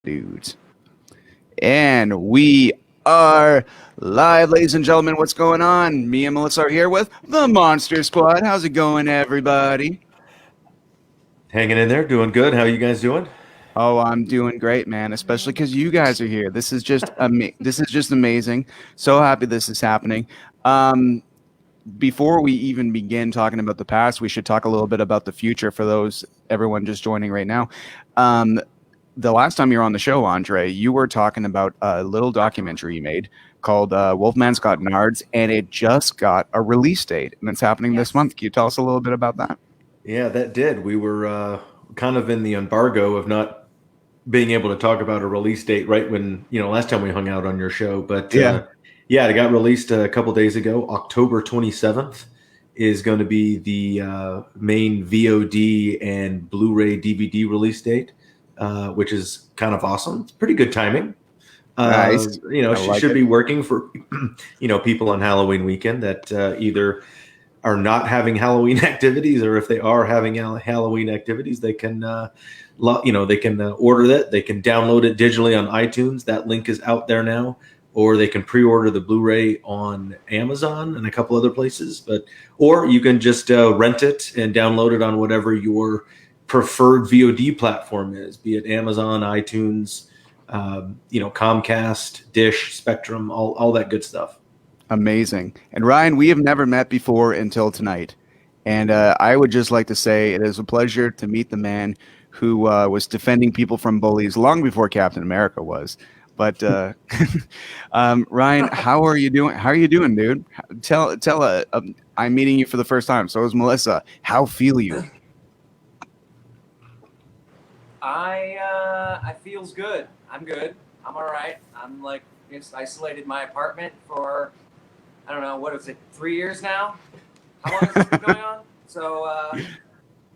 Dudes. And we are live, ladies and gentlemen. What's going on? Me and Melissa are here with the Monster Squad. How's it going, everybody? Hanging in there, doing good. How you guys doing? Oh, I'm doing great, man. Especially because you guys are here. This is just amazing. So happy this is happening. Um, Before we even begin talking about the past, we should talk a little bit about the future for those everyone just joining right now. Um, the last time you were on the show, Andre, you were talking about a little documentary you made called Wolfman's got NARDS, and it just got a release date, and it's happening this month. Can you tell us a little bit about that? Yeah, that did. We were kind of in the embargo of not being able to talk about a release date right when, last time we hung out on your show. But Yeah. yeah, it got released a couple days ago. October 27th is going to be the main VOD and Blu-ray DVD release date, which is kind of awesome. It's pretty good timing. Nice. I like Should it. be working for, people on Halloween weekend that either are not having Halloween activities, or if they are having Halloween activities, they can, they can order that. They can download it digitally on iTunes. That link is out there now, or they can pre-order the Blu-ray on Amazon and a couple other places. Or you can just rent it and download it on whatever your preferred VOD platform is, be it Amazon, iTunes, Comcast, Dish, Spectrum, all that good stuff. Amazing. And Ryan, we have never met before until tonight. And I would just like to say it is a pleasure to meet the man who was defending people from bullies long before Captain America was. But Ryan, how are you doing? How are you doing, dude? Tell. I'm meeting you for the first time. So is Melissa. How feel you? I feels good. I'm good. I'm all right. I'm like just isolated my apartment for I don't know what is it 3 years now. How long has this been going on? So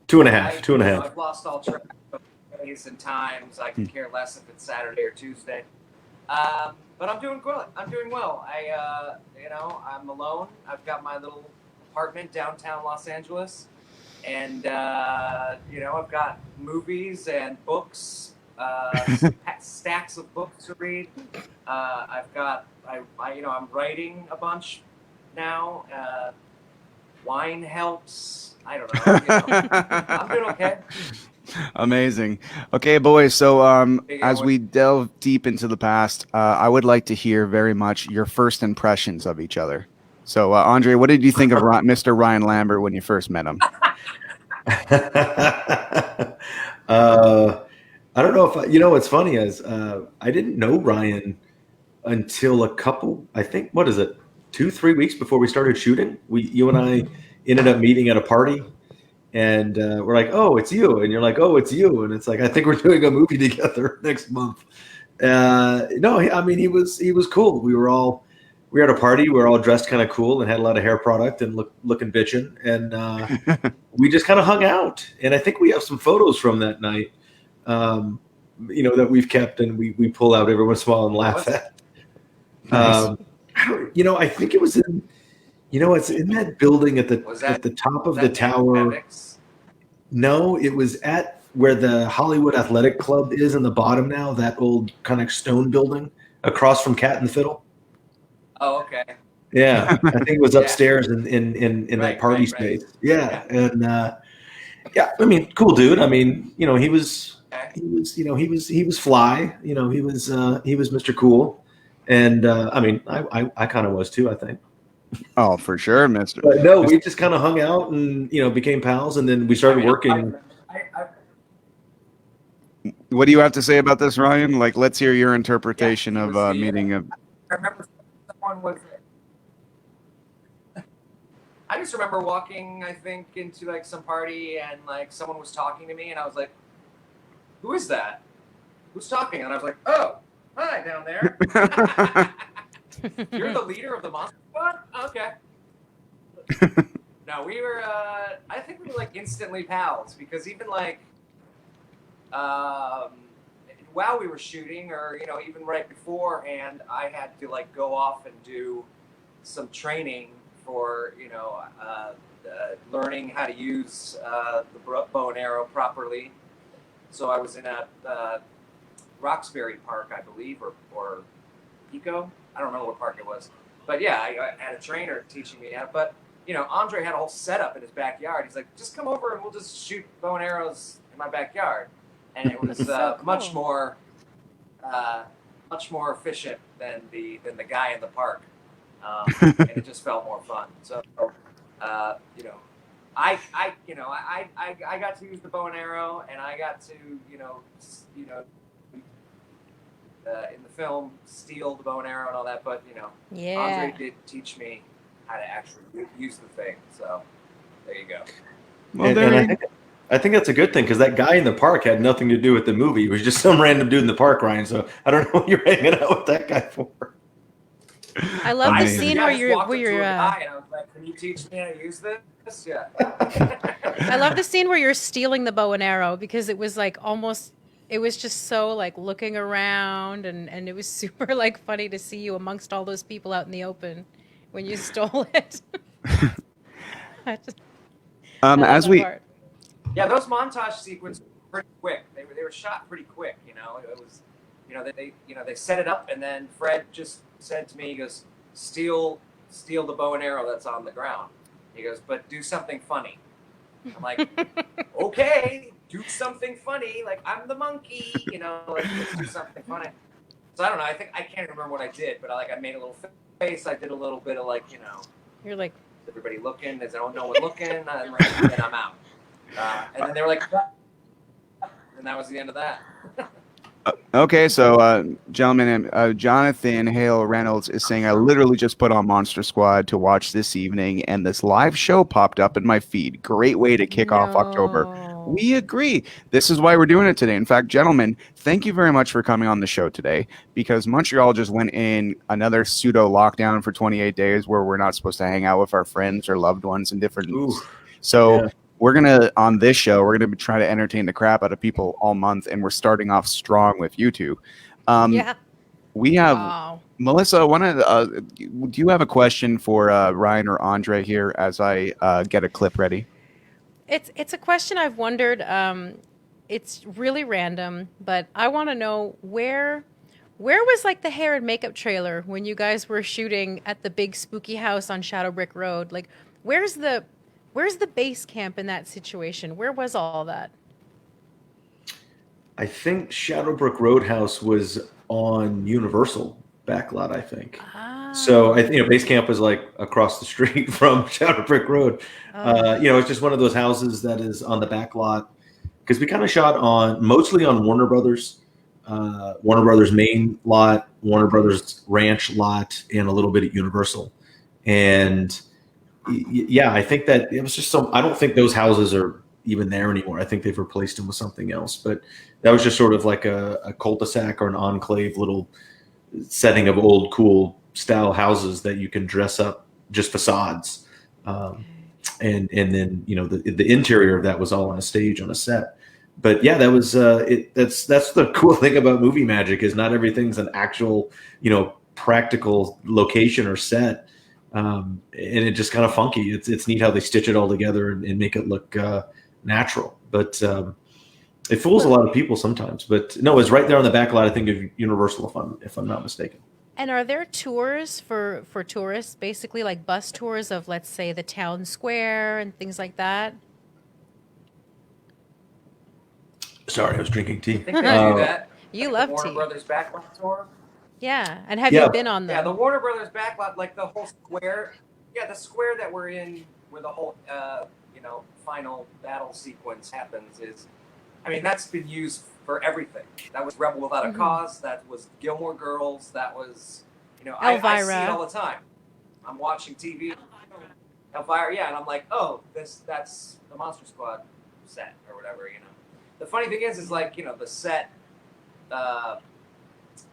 Two and a half. I've lost all track of days and times. I can care less if it's Saturday or Tuesday. But I'm doing good. I'm doing well. I'm alone. I've got my little apartment downtown Los Angeles. And I've got movies and books, stacks of books to read. I'm writing a bunch now. Wine helps. I don't know. I'm doing okay. Amazing. Okay, boys. So, as we delve deep into the past, I would like to hear very much your first impressions of each other. So, Andre, what did you think of Mr. Ryanlambert when you first met him? I don't know if what's funny is I didn't know Ryan until I think, what is it, 2-3 weeks before we started shooting. You and I ended up meeting at a party, and we're like, oh, it's you, and you're like, oh, it's you, and it's like, I think we're doing a movie together next month. No, I mean, he was cool. We were at a party. We were all dressed kind of cool and had a lot of hair product and looking bitchin'. And we just kind of hung out. And I think we have some photos from that night, that we've kept and we pull out every once in a while and laugh at. Nice. I think it was in, it's in that building at the top of the tower. No, it was at where the Hollywood Athletic Club is in the bottom now, that old kind of stone building across from Cat and Fiddle. Oh, okay. Yeah, I think it was upstairs in that party space. Right. Yeah, and I mean, cool dude. I mean, he was fly. He was Mr. Cool, and I mean, I kind of was too, I think. Oh, for sure, Mister. But no, we just kind of hung out and became pals, and then we started working. What do you have to say about this, Ryan? Like, let's hear your interpretation of meeting a. I remember someone was. I just remember walking, I think, into like some party, and like someone was talking to me, and I was like, "Who is that? Who's talking?" And I was like, "Oh, hi down there. You're the leader of the monster squad? Okay." No, we were. I think we were like instantly pals because even like, while we were shooting, or even right beforehand, I had to like go off and do some training for learning how to use the bow and arrow properly. So I was in a Roxbury Park, I believe, or Pico. I don't remember what park it was. But yeah, I had a trainer teaching me how. But you know, Andre had a whole setup in his backyard. He's like, just come over and we'll just shoot bow and arrows in my backyard, and it was So cool. much more efficient than the guy in the park, and it just felt more fun. So you know, I got to use the bow and arrow, and I got to in the film steal the bow and arrow and all that. But you know, Yeah. Andre did teach me how to actually use the thing. So there you go. Well, And I think that's a good thing because that guy in the park had nothing to do with the movie. It was just some random dude in the park, Ryan. So I don't know what you're hanging out with that guy for. I love the Amazing. scene I where just you're walked where up to you're. a guy and I was like, "Can you teach me how to use this?" Yeah. I love the scene where you're stealing the bow and arrow because it was like almost. It was just so like looking around and it was super like funny to see you amongst all those people out in the open when you stole it. I love as that we part. Yeah, those montage sequences were pretty quick. They were shot pretty quick. You know, it was, they set it up, and then Fred just said to me, he goes, steal the bow and arrow that's on the ground. He goes, but do something funny. I'm like, okay, do something funny. Like I'm the monkey. You know, like, let's do something funny. So I don't know. I can't remember what I did, but I made a little face. I did a little bit of You're like, is everybody looking? Is no one looking? And then I'm out. And then they were like, and that was the end of that. Okay, so gentlemen, Jonathan Hale Reynolds is saying, I literally just put on Monster Squad to watch this evening, and this live show popped up in my feed. Great way to kick off October. no. We agree. This is why we're doing it today. In fact, gentlemen, thank you very much for coming on the show today, because Montreal just went in another pseudo lockdown for 28 days where we're not supposed to hang out with our friends or loved ones in different. Ooh, So yeah. we're gonna on this show, we're gonna try to entertain the crap out of people all month, and we're starting off strong with you two. Yeah. We have Wow. Melissa. Do you have a question for Ryan or Andre here as I get a clip ready? It's a question I've wondered. It's really random, but I want to know where was like the hair and makeup trailer when you guys were shooting at the big spooky house on Shadowbrick Road? Like, where's the base camp in that situation? Where was all that? I think Shadowbrook Roadhouse was on Universal backlot, I think. So base camp was like across the street from Shadowbrick Road. It's just one of those houses that is on the backlot because we kind of shot mostly on Warner Brothers main lot, Warner Brothers ranch lot, and a little bit at Universal. And yeah, I think that it was just I don't think those houses are even there anymore. I think they've replaced them with something else. But that was just sort of like a cul-de-sac or an enclave little setting of old cool style houses that you can dress up, just facades. And then the interior of that was all on a stage on a set. But yeah, that was that's the cool thing about movie magic is not everything's an actual practical location or set. And it just kind of funky. It's neat how they stitch it all together and make it look natural. But it fools a lot of people sometimes. But no, it's right there on the back lot, I think, of Universal, if I'm not mistaken. And are there tours for tourists, basically like bus tours of, let's say, the town square and things like that? Sorry, I was drinking tea. I think they do that. You Like love the Warner tea. Brothers backlot tour. Yeah. And have Yeah. you been on them? Yeah, the Warner Brothers backlot, like the whole square. Yeah, the square that we're in, where the whole final battle sequence happens, that's been used for everything. That was Rebel Without a Cause. That was Gilmore Girls. That was, I see Elvira. it all the time. I'm watching TV. Elvira, yeah, and I'm like, oh, that's the Monster Squad set or whatever. The funny thing is like the set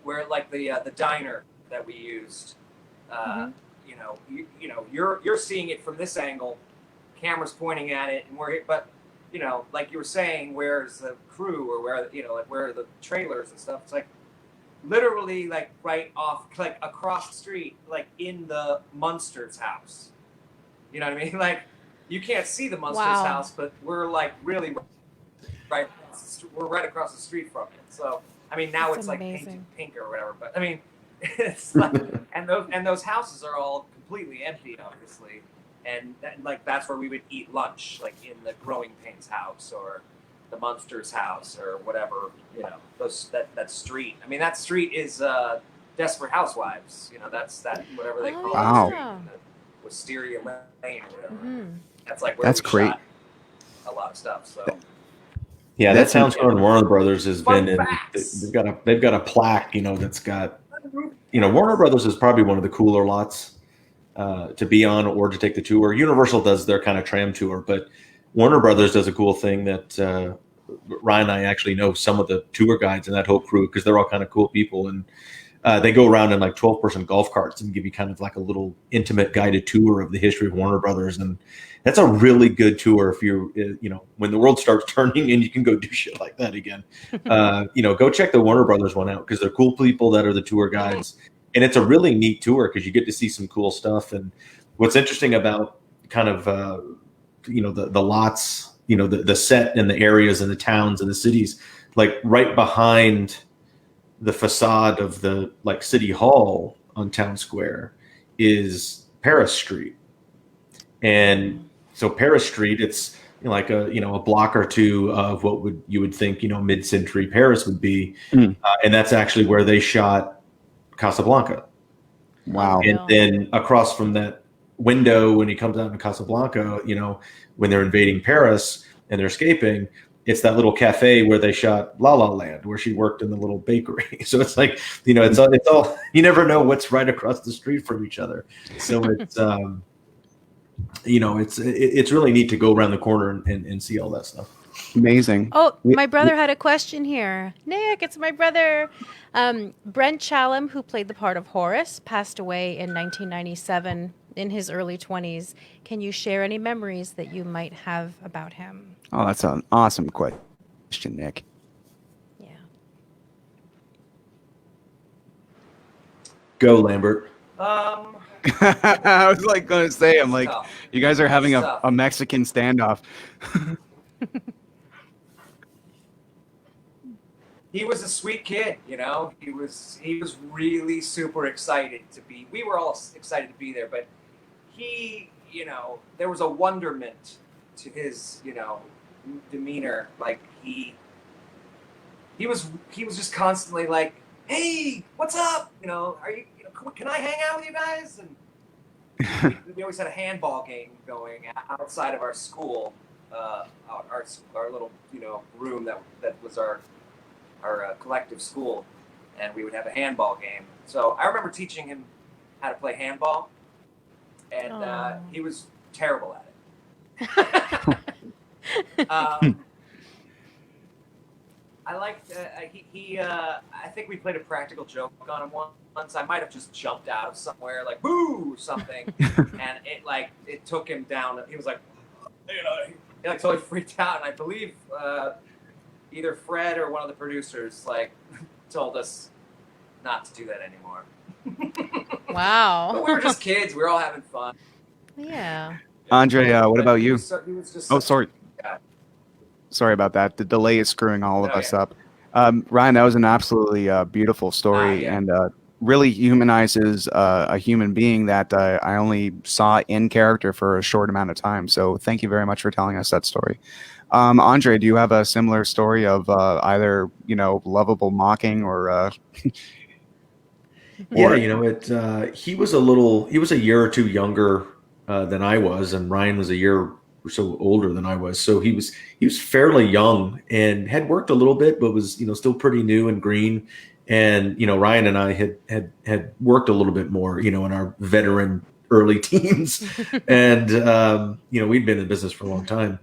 where like the diner that we used. You're seeing it from this angle, camera's pointing at it, and like you were saying, where's the crew or where are the trailers and stuff? It's like literally like right off, like across the street, like in the Munsters house. You know what I mean? Like you can't see the Munsters house, but we're like really right. We're right across the street from it. So I mean, now That's it's like amazing. painted pink or whatever, but I mean, it's like, and those houses are all completely empty, obviously, and like that's where we would eat lunch, like in the Growing Pains house or the Munsters house or whatever, you know, that street. I mean, that street is Desperate Housewives, you know, that's whatever they call Wow. the street, the Wisteria Lane or whatever. Mhm. That's like where That's we great. shot a lot of stuff. So Yeah, That's that town square in Warner Brothers has Fun been in. facts. They've got a plaque, you know, that's got, you know, Warner Brothers is probably one of the cooler lots to be on or to take the tour. Universal does their kind of tram tour, but Warner Brothers does a cool thing that Ryan and I actually know some of the tour guides in that whole crew because they're all kind of cool people, and they go around in like 12-person golf carts and give you kind of like a little intimate guided tour of the history of Warner Brothers, and that's a really good tour if you're, you know, when the world starts turning and you can go do shit like that again. You know, go check the Warner Brothers one out because they're cool people that are the tour guides, and it's a really neat tour because you get to see some cool stuff. And what's interesting about kind of you know, the lots, you know, the set and the areas and the towns and the cities, like right behind the facade of the like City Hall on Town Square is Paris Street. And so Paris Street, it's, you know, like a, you know, a block or two of what you would think, you know, mid-century Paris would be. And that's actually where they shot Casablanca. Wow. And then across from that window, when he comes out in Casablanca, you know, when they're invading Paris and they're escaping, it's that little cafe where they shot La La Land, where she worked in the little bakery. So it's like, you know, it's all you never know what's right across the street from each other. So it's, you know, it's really neat to go around the corner and see all that stuff. Amazing. Oh, my brother had a question here. Nick, it's my brother. Brent Challam, who played the part of Horace, passed away in 1997 in his early 20s. Can you share any memories that you might have about him? Oh, that's an awesome question, Nick. Yeah. Go, Lambert. I was like going to say, I'm like, tough. you guys are having Tough. a Mexican standoff. He was a sweet kid, you know. He was really super excited to be. We were all excited to be there, but he, you know, there was a wonderment to his, you know, demeanor. Like he was just constantly like, "Hey, what's up? You know, you know, can I hang out with you guys?" And we always had a handball game going outside of our school, our little, you know, room that was our collective school, and we would have a handball game. So I remember teaching him how to play handball, and he was terrible at it. I liked I think we played a practical joke on him once. I might have just jumped out of somewhere like boo something, and it took him down. He was like, you know, he like totally freaked out, and I believe either Fred or one of the producers like told us not to do that anymore. Wow. But we were just kids. We were all having fun. Yeah. Andre, what about you? He was just Oh, sorry. Yeah. Sorry about that. The delay is screwing all of Oh, us yeah. up. Ryan, that was an absolutely beautiful story, yeah. and really humanizes a human being that I only saw in character for a short amount of time. So thank you very much for telling us that story. Andre, do you have a similar story of either, you know, lovable mocking or Yeah, you know, he was a year or two younger than I was, and Ryan was a year or so older than I was. So he was fairly young and had worked a little bit, but was, you know, still pretty new and green. And, you know, Ryan and I had worked a little bit more, you know, in our veteran early teens. And, you know, we'd been in business for a long time.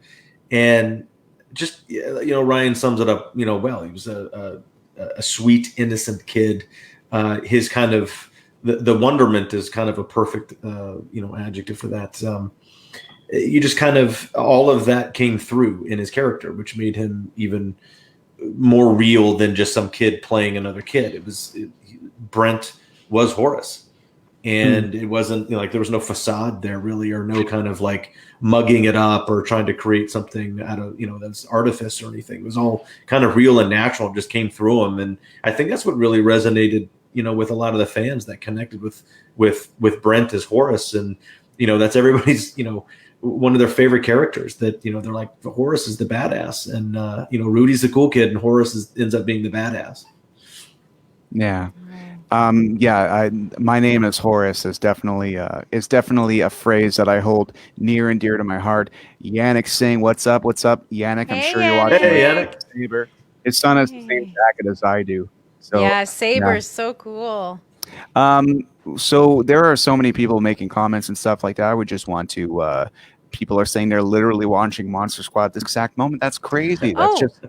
And just, you know, Ryan sums it up, you know, well. He was a sweet, innocent kid. His kind of, the wonderment is kind of a perfect, you know, adjective for that. You just kind of, all of that came through in his character, which made him even more real than just some kid playing another kid. Brent was Horace. and it wasn't like there was no facade there really, or no kind of like mugging it up or trying to create something out of that's artifice or anything. It was all kind of real and natural, just came through them, and I think that's what really resonated with a lot of the fans that connected with Brent as Horace, and that's everybody's one of their favorite characters, that they're like, Horace is the badass, and Rudy's the cool kid and Horace ends up being the badass. Yeah. My name is Horace is definitely a phrase that I hold near and dear to my heart. Yannick saying, "What's up? What's up?" Yannick, I'm Hey, sure you're watching. Hey, with Yannick. Saber. His son has the same jacket as I do. So yeah, Saber's so cool. So there are so many people making comments and stuff like that. I would just want to. People are saying they're literally watching Monster Squad at this exact moment. That's crazy. That's just.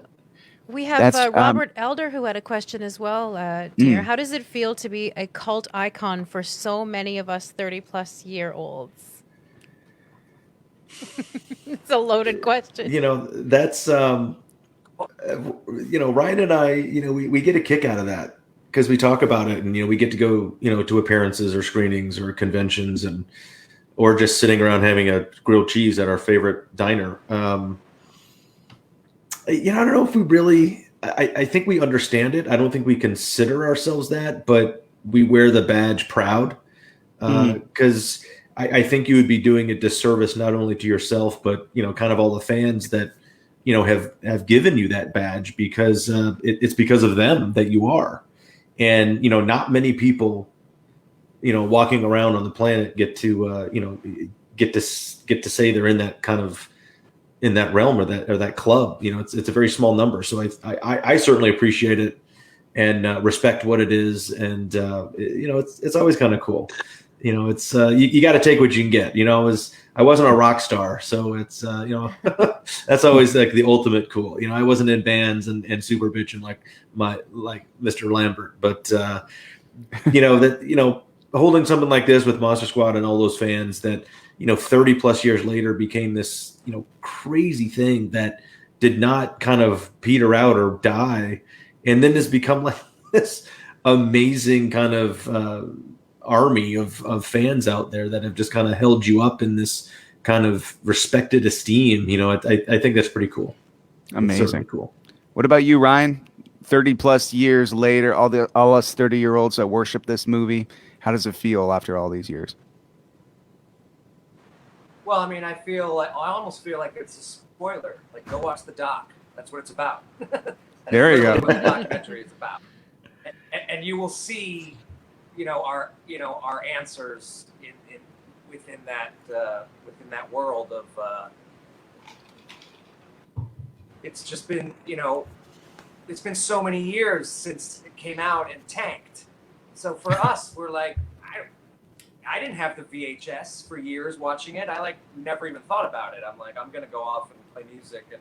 We have Robert Elder who had a question as well, dear. How does it feel to be a cult icon for so many of us 30-plus-year-olds? It's a loaded question. That's Ryan and I, we get a kick out of that because we talk about it, and we get to go, to appearances or screenings or conventions, or just sitting around having a grilled cheese at our favorite diner. I don't know if we really. I think we understand it. I don't think we consider ourselves that, but we wear the badge proud, because I think you would be doing a disservice not only to yourself, but kind of all the fans that have given you that badge, because it's because of them that you are, and not many people walking around on the planet get to get to say they're in that kind of in that realm or that club. It's a very small number. So I certainly appreciate it and respect what it is. And it's always kind of cool. It's you got to take what you can get. I wasn't a rock star, so it's that's always like the ultimate cool. I wasn't in bands and super bitching like Mr. Lambert, but holding something like this with Monster Squad and all those fans that 30 plus years later became this crazy thing that did not kind of peter out or die, and then has become like this amazing kind of army of fans out there that have just kind of held you up in this kind of respected esteem. I think that's pretty cool. Amazing. Cool. What about you, Ryan? 30 plus years later, all us 30-year-olds that worship this movie, how does it feel after all these years? Well, I mean, I almost feel like it's a spoiler. Like, go watch the doc. That's what it's about. There you go. What the documentary is about, and you will see, our answers within that world of. It's just been, it's been so many years since it came out and tanked. So for us, we're like, I didn't have the VHS for years watching it. I never even thought about it. I'm like, I'm going to go off and play music, and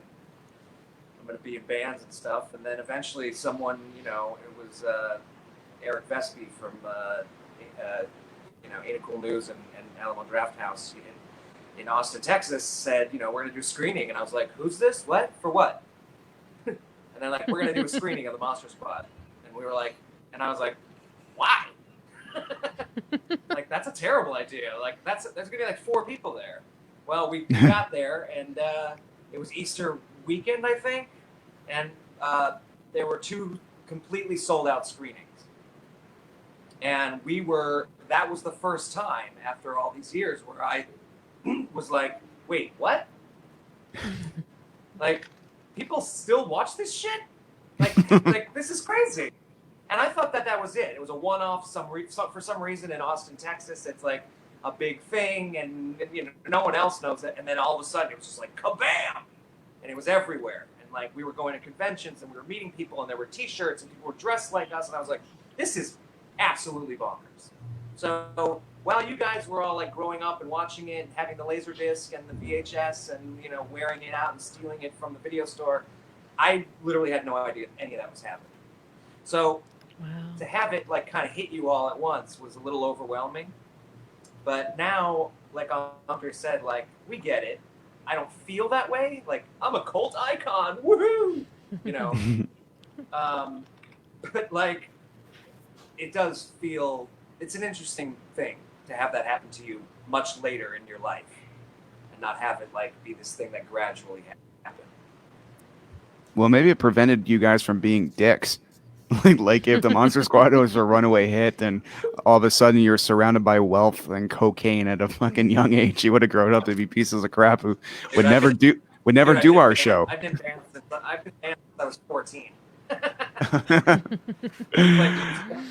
I'm going to be in bands and stuff. And then eventually someone, it was Eric Vespi from, Ain't It Cool News and Alamo Draft House in Austin, Texas said, we're going to do a screening. And I was like, who's this? What? For what? And they're like, we're going to do a screening of the Monster Squad. And we were like, and I was like, why? Like, that's a terrible idea. Like, there's gonna be like 4 people there. Well, we got there, and it was Easter weekend, I think, and there were 2 completely sold out screenings. And that was the first time after all these years where I was like, wait, what? Like, people still watch this shit? Like this is crazy. And I thought that was it. It was a one-off. For some reason in Austin, Texas, it's like a big thing, and no one else knows it. And then all of a sudden, it was just like kabam, and it was everywhere. And like we were going to conventions, and we were meeting people, and there were T-shirts, and people were dressed like us, and I was like, this is absolutely bonkers. So while you guys were all like growing up and watching it, and having the Laserdisc and the VHS, and wearing it out and stealing it from the video store, I literally had no idea any of that was happening. So. Wow. To have it like kind of hit you all at once was a little overwhelming, but now, like Andre said, like we get it. I don't feel that way. Like I'm a cult icon, woohoo! But like it does feel. It's an interesting thing to have that happen to you much later in your life, and not have it like be this thing that gradually happened. Well, maybe it prevented you guys from being dicks. Like if the Monster Squad was a runaway hit, and all of a sudden you're surrounded by wealth and cocaine at a fucking young age, you would have grown up to be pieces of crap who would never do our show. I've been banned since I was 14.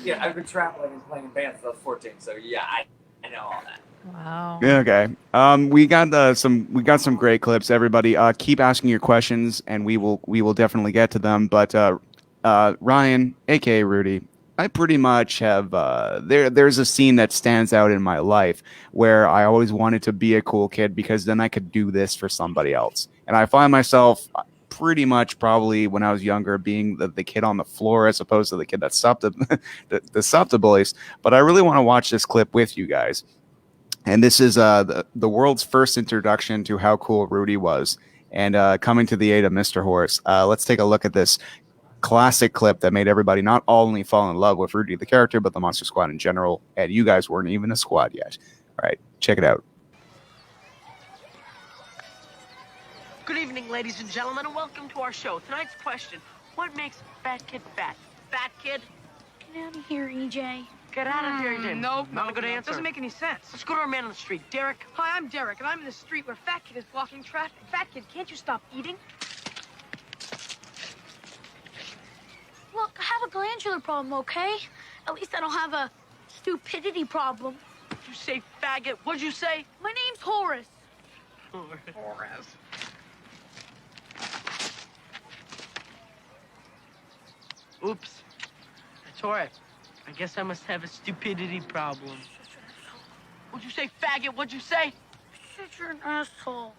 Yeah, I've been traveling and playing in bands since I was 14. So yeah, I know all that. Wow. Yeah, okay. We got some great clips. Everybody, keep asking your questions, and we will definitely get to them. But Ryan, aka Rudy, I pretty much have there's a scene that stands out in my life where I always wanted to be a cool kid because then I could do this for somebody else, and I find myself pretty much probably when I was younger being the kid on the floor as opposed to the kid that stopped the stopped the bullies. But I really want to watch this clip with you guys. And this is the world's first introduction to how cool Rudy was. And coming to the aid of Mr. Horse, let's take a look at this classic clip that made everybody not only fall in love with Rudy the character, but the Monster Squad in general. And you guys weren't even a squad yet. All right, check it out. Good evening, ladies and gentlemen, and welcome to our show. Tonight's question, what makes a fat kid fat? Fat kid? Get out of here, EJ. Get out of here, EJ. Nope, Not a good answer. Doesn't make any sense. Let's go to our man on the street, Derek. Hi, I'm Derek, and I'm in the street where Fat Kid is blocking traffic. Fat Kid, can't you stop eating? Look, I have a glandular problem, okay? At least I don't have a stupidity problem. Did you say faggot? What'd you say? My name's Horace. Horace. Oops. That's all right. I guess I must have a stupidity problem. What'd you say, faggot? What'd you say? Shit, you're an asshole.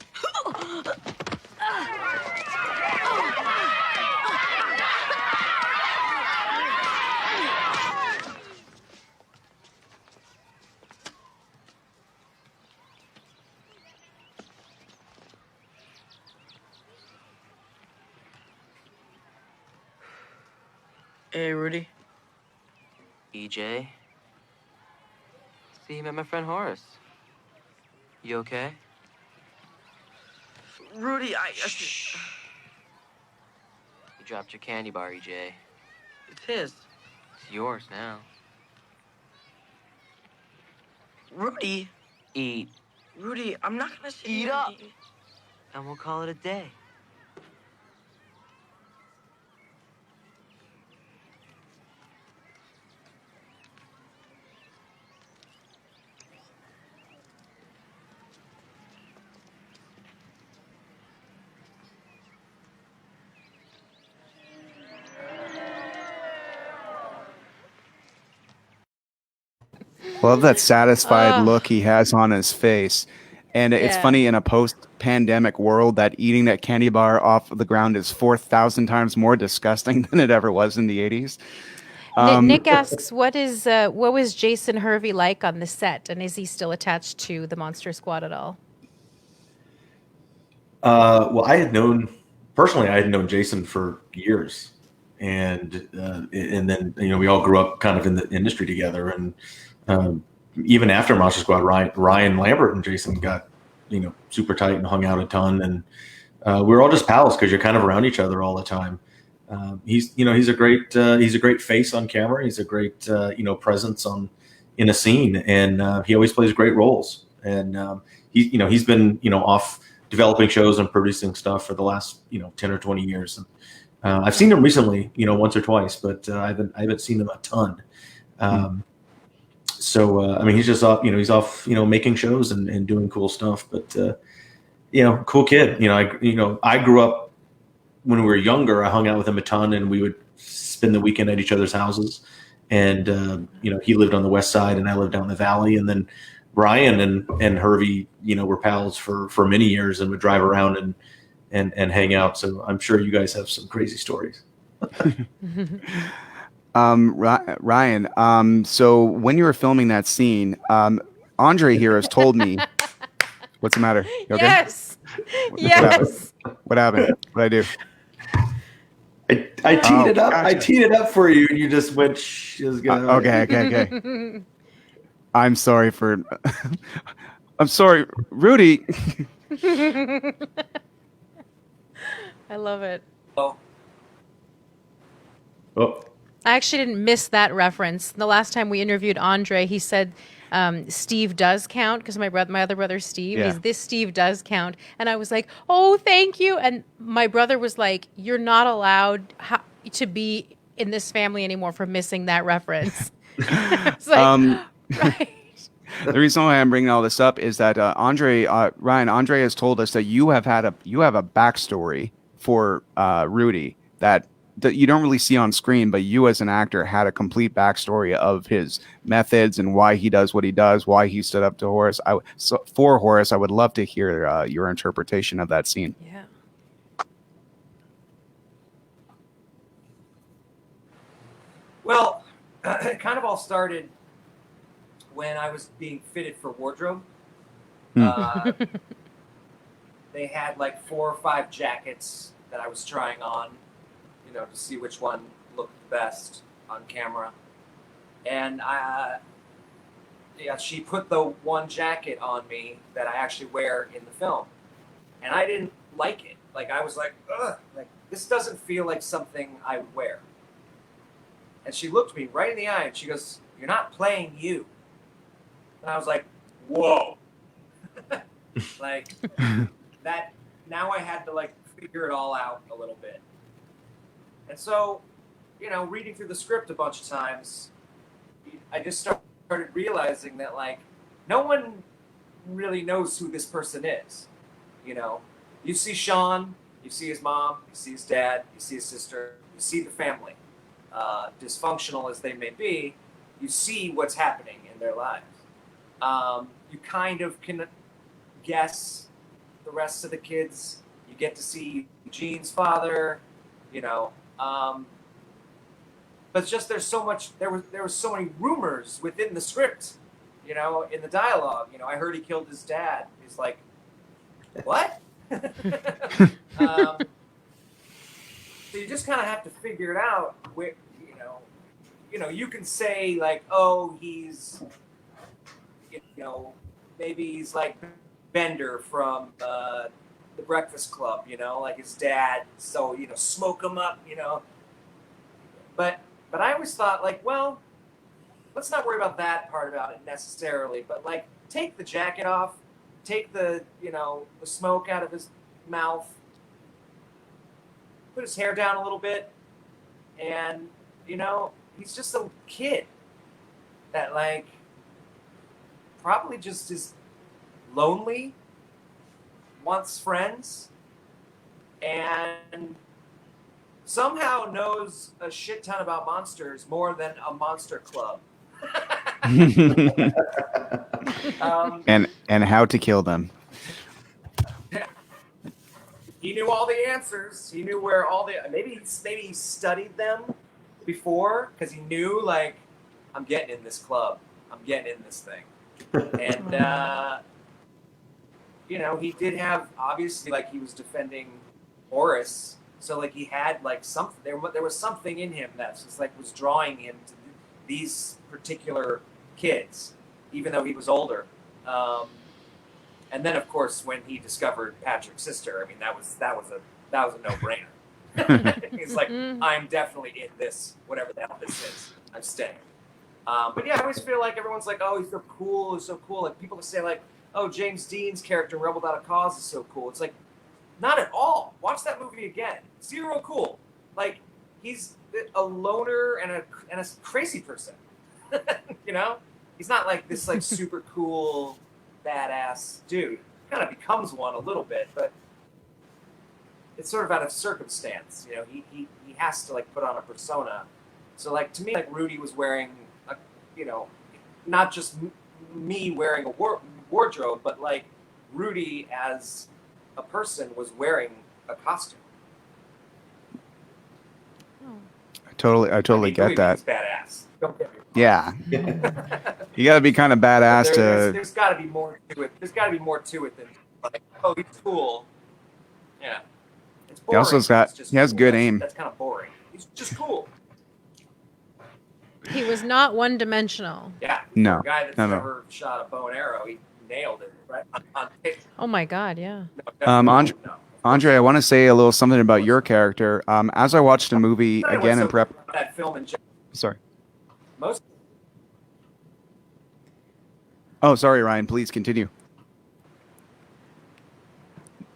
Hey, Rudy. EJ? See, you met my friend Horace. You okay? Rudy, Shh. You dropped your candy bar, EJ. It's his. It's yours now. Rudy. Eat, Rudy, I'm not gonna sit Eat here up. and eat. and we'll call it a day. Love that satisfied look he has on his face. And it's Yeah. funny, in a post-pandemic world, that eating that candy bar off the ground is 4,000 times more disgusting than it ever was in the 80s. Nick asks, what was Jason Hervey like on the set, and is he still attached to the Monster Squad at all? Well, I had known Jason for years, and then we all grew up kind of in the industry together, and even after Monster Squad, Ryanlambert and Jason got super tight and hung out a ton, and we were all just pals because you're kind of around each other all the time. He's a great face on camera. He's a great presence in a scene, and he always plays great roles. And he's been off developing shows and producing stuff for the last 10 or 20 years. And I've seen him recently, once or twice, but I haven't seen him a ton. So he's just off, he's off, making shows and doing cool stuff. But cool kid. I grew up. When we were younger, I hung out with him a ton, and we would spend the weekend at each other's houses. And he lived on the west side, and I lived down in the valley. And then Ryan and Hervey, were pals for many years, and would drive around and hang out. So I'm sure you guys have some crazy stories. Ryan, so when you were filming that scene, Andre here has told me. What's the matter? You okay? Yes. Yes. What happened? What did I do? I teed it up. Gotcha. I teed it up for you, and you just went. Okay. I'm sorry for. I'm sorry, Rudy. I love it. Oh, Oh, I actually didn't miss that reference. The last time we interviewed Andre, he said Steve does count because my other brother Steve, Yeah. this Steve does count, and I was like, oh, thank you. And my brother was like, you're not allowed to be in this family anymore for missing that reference. It's like, right. The reason why I'm bringing all this up is that Andre has told us that you have a backstory for Rudy that you don't really see on screen, but you as an actor had a complete backstory of his methods and why he does what he does, why he stood up to Horace. For Horace, I would love to hear your interpretation of that scene. Yeah. well, it kind of all started when I was being fitted for wardrobe. Uh, they had like 4 or 5 jackets that I was trying on, to see which one looked the best on camera. And she put the one jacket on me that I actually wear in the film, and I didn't like it. Like I was like, ugh, like this doesn't feel like something I would wear. And she looked me right in the eye and she goes, "You're not playing you." And I was like, whoa. Like that. Now I had to like figure it all out a little bit. And so, reading through the script a bunch of times, I just started realizing that like no one really knows who this person is. You see Sean, you see his mom, you see his dad, you see his sister, you see the family. Dysfunctional as they may be, you see what's happening in their lives. You kind of can guess the rest of the kids. You get to see Eugene's father, but it's just there's so much. There was so many rumors within the script, in the dialogue. I heard he killed his dad. He's like, what? So you just kind of have to figure it out. Where, you can say like, oh, he's, maybe he's like Bender from the Breakfast Club, like his dad. So smoke him up, But I always thought like, well, let's not worry about that part about it necessarily. But like, take the jacket off, take the the smoke out of his mouth, put his hair down a little bit, and he's just a kid that like probably just is lonely, wants friends, and somehow knows a shit ton about monsters more than a monster club. And how to kill them. He knew all the answers. He knew where all the maybe he studied them before because he knew like I'm getting in this club. I'm getting in this thing. And he did have obviously like he was defending Horace, so like he had like something. There was something in him that just like was drawing him to these particular kids, even though he was older. And then of course when he discovered Patrick's sister, I mean that was a no-brainer. He's like, I'm definitely in this, whatever the hell this is. I'm staying. But yeah, I always feel like everyone's like, oh, he's so cool, he's so cool. Like people say like, oh, James Dean's character in Rebel Without a Cause is so cool. It's like, not at all. Watch that movie again. Zero cool. Like he's a loner and a crazy person. He's not like this like super cool badass dude. Kind of becomes one a little bit, but it's sort of out of circumstance. He has to like put on a persona. So like to me, like Rudy was wearing a, not just me wearing a wardrobe, but like Rudy as a person was wearing a costume. I totally get that. He's badass. Don't get me wrong. Yeah. You got to be kind of badass There's got to be more to it. There's got to be more to it than like, oh, he's cool. Yeah. It's boring. He has good aim. That's kind of boring. He's just cool. He was not one-dimensional. Yeah. No, For a guy that's no. never shot a bow and arrow, he nailed it right on tape. Oh my God, yeah. Andre, I want to say a little something about your character. As I watched the movie Tell you again what's in so prep. good about that film in general. Sorry. Most. Oh, sorry, Ryan. Please continue.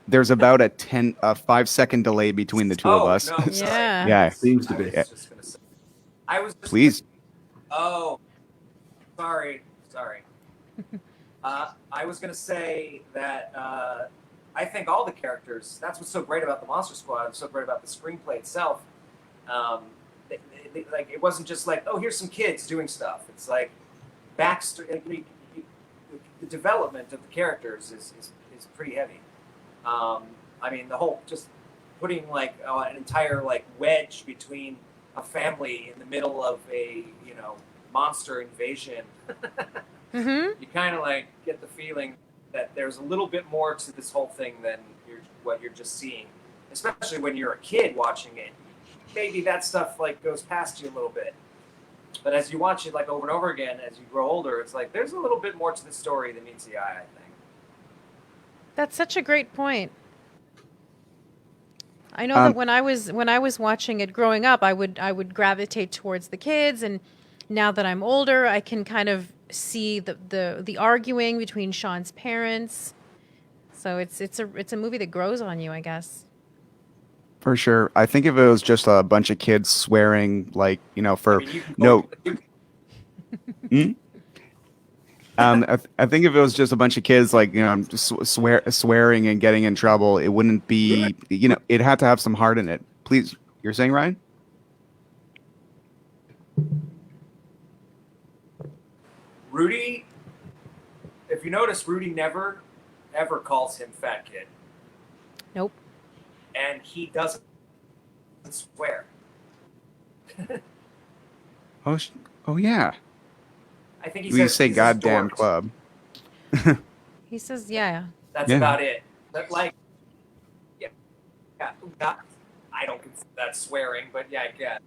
There's about a 5-second delay between the two of us. No, sorry. Yeah. Yeah. Seems to be. I was just gonna say. I was just Please. Oh, sorry. I was going to say that I think all the characters, that's what's so great about the Monster Squad, and so great about the screenplay itself. Like, it wasn't just like, oh, here's some kids doing stuff. It's like backstory. The development of the characters is pretty heavy. I mean, the whole, just putting like an entire like wedge between a family in the middle of a, monster invasion. Mm-hmm. You kind of like get the feeling that there's a little bit more to this whole thing than what you're just seeing, especially when you're a kid watching it. Maybe that stuff like goes past you a little bit, but as you watch it like over and over again, as you grow older, it's like there's a little bit more to the story than meets the eye, I think. That's such a great point. I know that when I was watching it growing up, I would gravitate towards the kids, and now that I'm older, I can kind of see the arguing between Sean's parents. So it's a movie that grows on you, I guess. For sure. I think if it was just a bunch of kids swearing, like, for no. I think if it was just a bunch of kids, like, just swearing and getting in trouble, it wouldn't be, it had to have some heart in it. Please, you're saying, Ryan? Rudy, if you notice, Rudy never, ever calls him fat kid. Nope. And he doesn't swear. Oh yeah. I think he We says say he's a goddamn dork. club. He says, yeah. That's about it. But like, yeah, I don't consider that swearing, but yeah, I guess.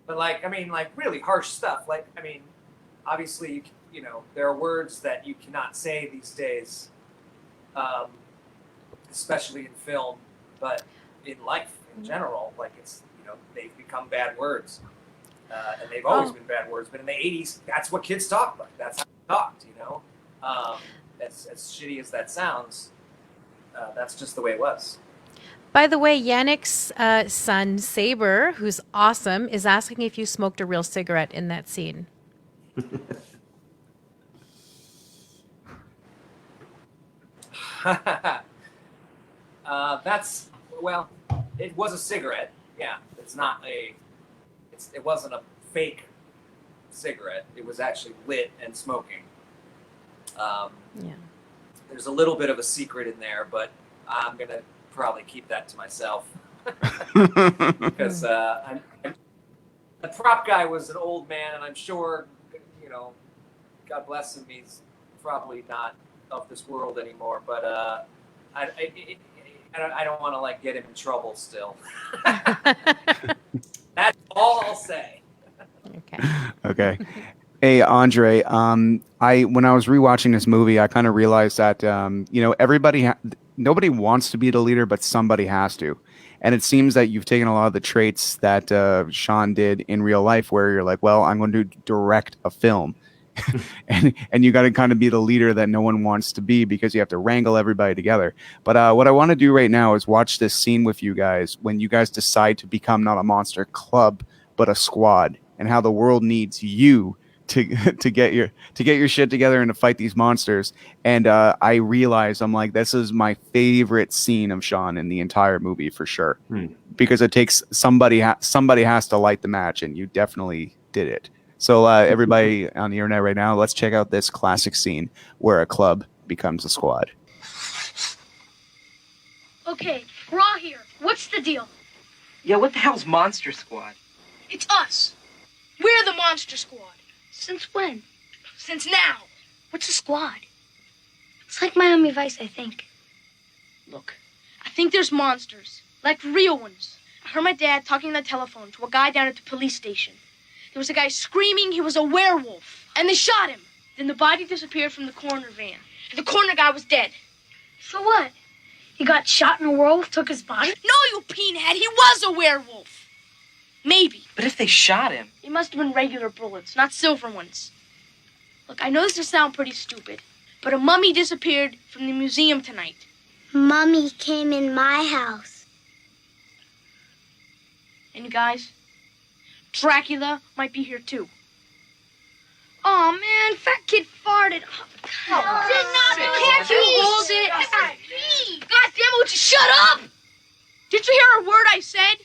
But like, I mean, like really harsh stuff. Like, I mean, obviously, there are words that you cannot say these days, especially in film, but in life in general, like it's, they've become bad words. And they've always been bad words, but in the 80s, that's what kids talked like. That's how they talked, As shitty as that sounds, that's just the way it was. By the way, Yannick's son, Saber, who's awesome, is asking if you smoked a real cigarette in that scene. Well, it was a cigarette. Yeah, it wasn't a fake cigarette. It was actually lit and smoking. Yeah. There's a little bit of a secret in there, but I'm going to probably keep that to myself. Because the prop guy was an old man, and I'm sure, God bless him, he's probably not of this world anymore, but I don't want to like get him in trouble still. That's all I'll say. Okay. Hey, Andre, when I was rewatching this movie, I kind of realized that, nobody wants to be the leader, but somebody has to. And it seems that you've taken a lot of the traits that Sean did in real life, where you're like, well, I'm going to direct a film. and you got to kind of be the leader that no one wants to be, because you have to wrangle everybody together. But what I want to do right now is watch this scene with you guys when you guys decide to become not a monster club, but a squad, and how the world needs you to get your shit together and to fight these monsters. And I realize, I'm like, this is my favorite scene of Sean in the entire movie for sure, because it takes somebody has to light the match, and you definitely did it. So everybody on the internet right now, let's check out this classic scene where a club becomes a squad. Okay, we're all here. What's the deal? Yeah, what the hell's Monster Squad? It's us. We're the Monster Squad. Since when? Since now. What's a squad? It's like Miami Vice, I think. Look, I think there's monsters, like real ones. I heard my dad talking on the telephone to a guy down at the police station. There was a guy screaming he was a werewolf, and they shot him. Then the body disappeared from the coroner van. The coroner guy was dead. So what? He got shot and a werewolf took his body? No, you peenhead, he was a werewolf. Maybe. But if they shot him... It must have been regular bullets, not silver ones. Look, I know this will sound pretty stupid, but a mummy disappeared from the museum tonight. Mummy came in my house. And you guys, Dracula might be here too. Oh man, fat kid farted. Can't you hold it? God damn it, would you shut up? Did you hear a word I said?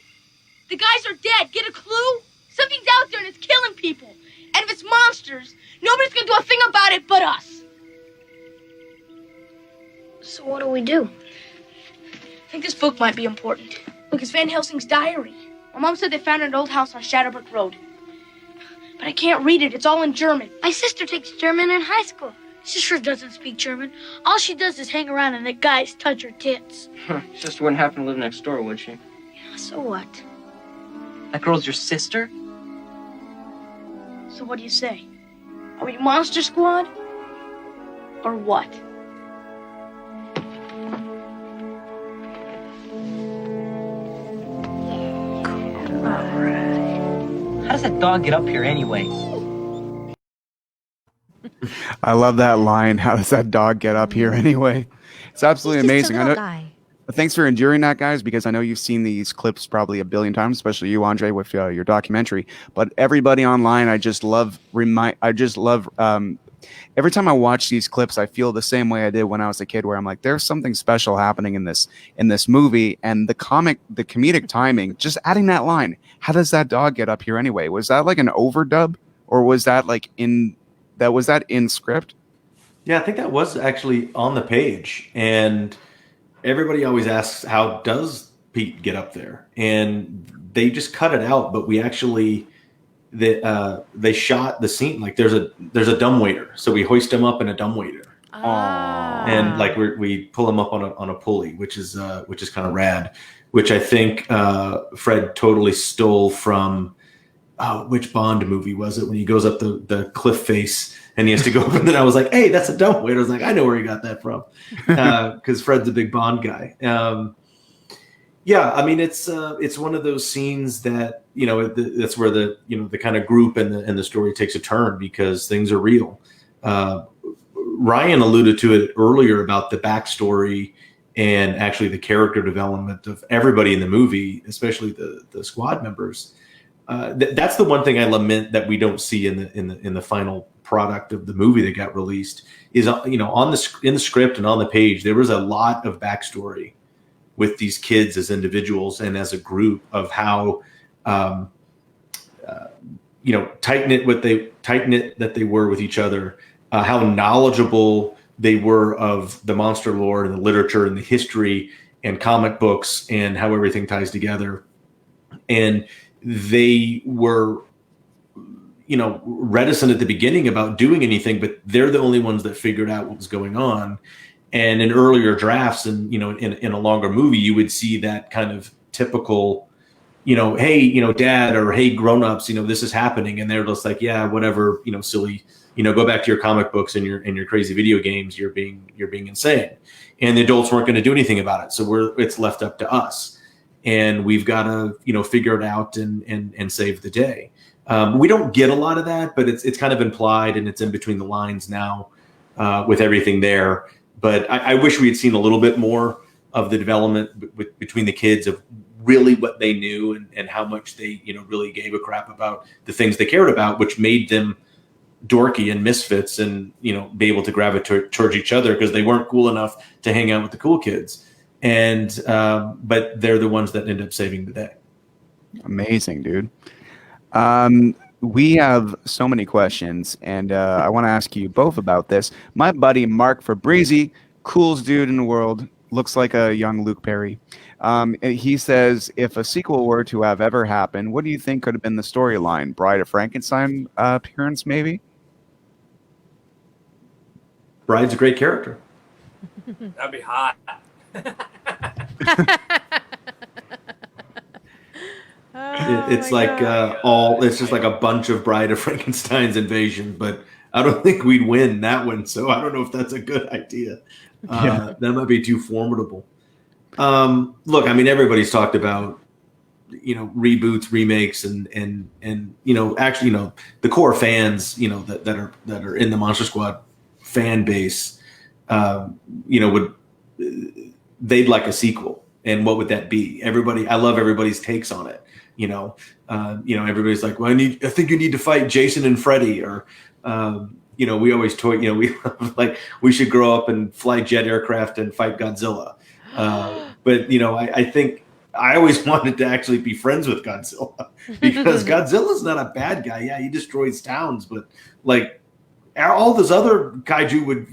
The guys are dead. Get a clue? Something's out there and it's killing people. And if it's monsters, nobody's gonna do a thing about it but us. So what do we do? I think this book might be important. Look, it's Van Helsing's diary. My mom said they found it in an old house on Shadowbrook Road. But I can't read it. It's all in German. My sister takes German in high school. Sister doesn't speak German. All she does is hang around and let guys touch her tits. Sister wouldn't happen to live next door, would she? Yeah, so what? That girl's your sister? So what do you say? Are we Monster Squad? Or what? How does that dog get up here anyway? I love that line. How does that dog get up here anyway? It's absolutely amazing. I know. Thanks for enduring that, guys, because I know you've seen these clips probably a billion times, especially you, Andre, with your documentary. But everybody online, I just love. Every time I watch these clips, I feel the same way I did when I was a kid, where I'm like, there's something special happening in this movie, and the comedic timing. Just adding that line, how does that dog get up here anyway? Was that like an overdub, or was that like in script? Yeah, I think that was actually on the page, and everybody always asks, how does Pete get up there? And they just cut it out, but we actually they shot the scene like there's a dumbwaiter, so we hoist him up in a dumbwaiter, and like we pull him up on a pulley, which is kind of rad. Which I think Fred totally stole from which Bond movie was it, when he goes up the cliff face and he has to go up, and then I was like, hey, that's a dumbwaiter. I was like, I know where he got that from, because Fred's a big Bond guy. Yeah, I mean, it's one of those scenes that, you know, that's where the kind of group and the story takes a turn, because things are real. Ryan alluded to it earlier about the backstory and actually the character development of everybody in the movie, especially the squad members. That's the one thing I lament that we don't see in the final product of the movie that got released, is, you know, in the script and on the page, there was a lot of backstory with these kids as individuals and as a group, of how tight knit that they were with each other, how knowledgeable they were of the monster lore and the literature and the history and comic books and how everything ties together. And they were, you know, reticent at the beginning about doing anything, but they're the only ones that figured out what was going on. And in earlier drafts and, you know, in a longer movie, you would see that kind of typical, you know, hey, you know, dad, or hey, grown-ups, you know, this is happening. And they're just like, yeah, whatever, you know, silly, you know, go back to your comic books and your crazy video games. You're being insane. And the adults weren't going to do anything about it. So it's left up to us. And we've got to, you know, figure it out and save the day. We don't get a lot of that, but it's kind of implied, and it's in between the lines now with everything there. But I wish we had seen a little bit more of the development between the kids, of really what they knew and how much they, you know, really gave a crap about the things they cared about, which made them dorky and misfits, and, you know, be able to gravitate towards each other because they weren't cool enough to hang out with the cool kids. And but they're the ones that end up saving the day. Amazing, dude. We have so many questions, and I want to ask you both about this. My buddy Mark Fabrizi, coolest dude in the world, looks like a young Luke Perry. He says, if a sequel were to have ever happened, what do you think could have been the storyline? Bride of Frankenstein appearance, maybe? Bride's a great character. That'd be hot. It's like it's just like a bunch of Bride of Frankenstein's invasion, but I don't think we'd win that one. So I don't know if that's a good idea. That might be too formidable. Look, I mean, everybody's talked about, reboots, remakes, and actually, the core fans, that are in the Monster Squad fan base, they'd like a sequel. And what would that be? I love everybody's takes on it. Everybody's like, well, I think you need to fight Jason and Freddy, or, we always toy, we like, we should grow up and fly jet aircraft and fight Godzilla. But I think I always wanted to actually be friends with Godzilla, because Godzilla's not a bad guy. Yeah, he destroys towns, but like all those other kaiju would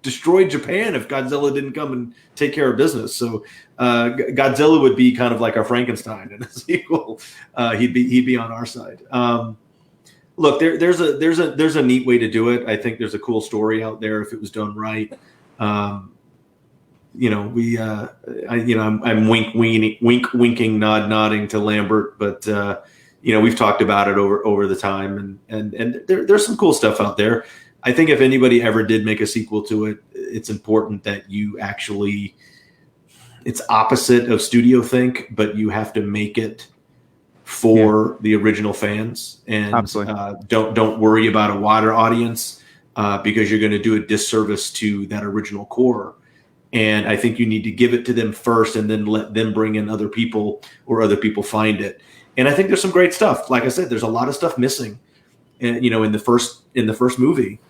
destroy Japan if Godzilla didn't come and take care of business. So Godzilla would be kind of like our Frankenstein in a sequel. He'd be on our side. Look, there's a neat way to do it. I think there's a cool story out there if it was done right. I'm winking, nodding to Lambert, but we've talked about it over the time, and there's some cool stuff out there. I think if anybody ever did make a sequel to it, it's important that you actually, it's opposite of studio think, but you have to make it for the original fans, and don't worry about a wider audience, because you're going to do a disservice to that original core. And I think you need to give it to them first, and then let them bring in other people, or other people find it. And I think there's some great stuff. Like I said, there's a lot of stuff missing, in the first movie,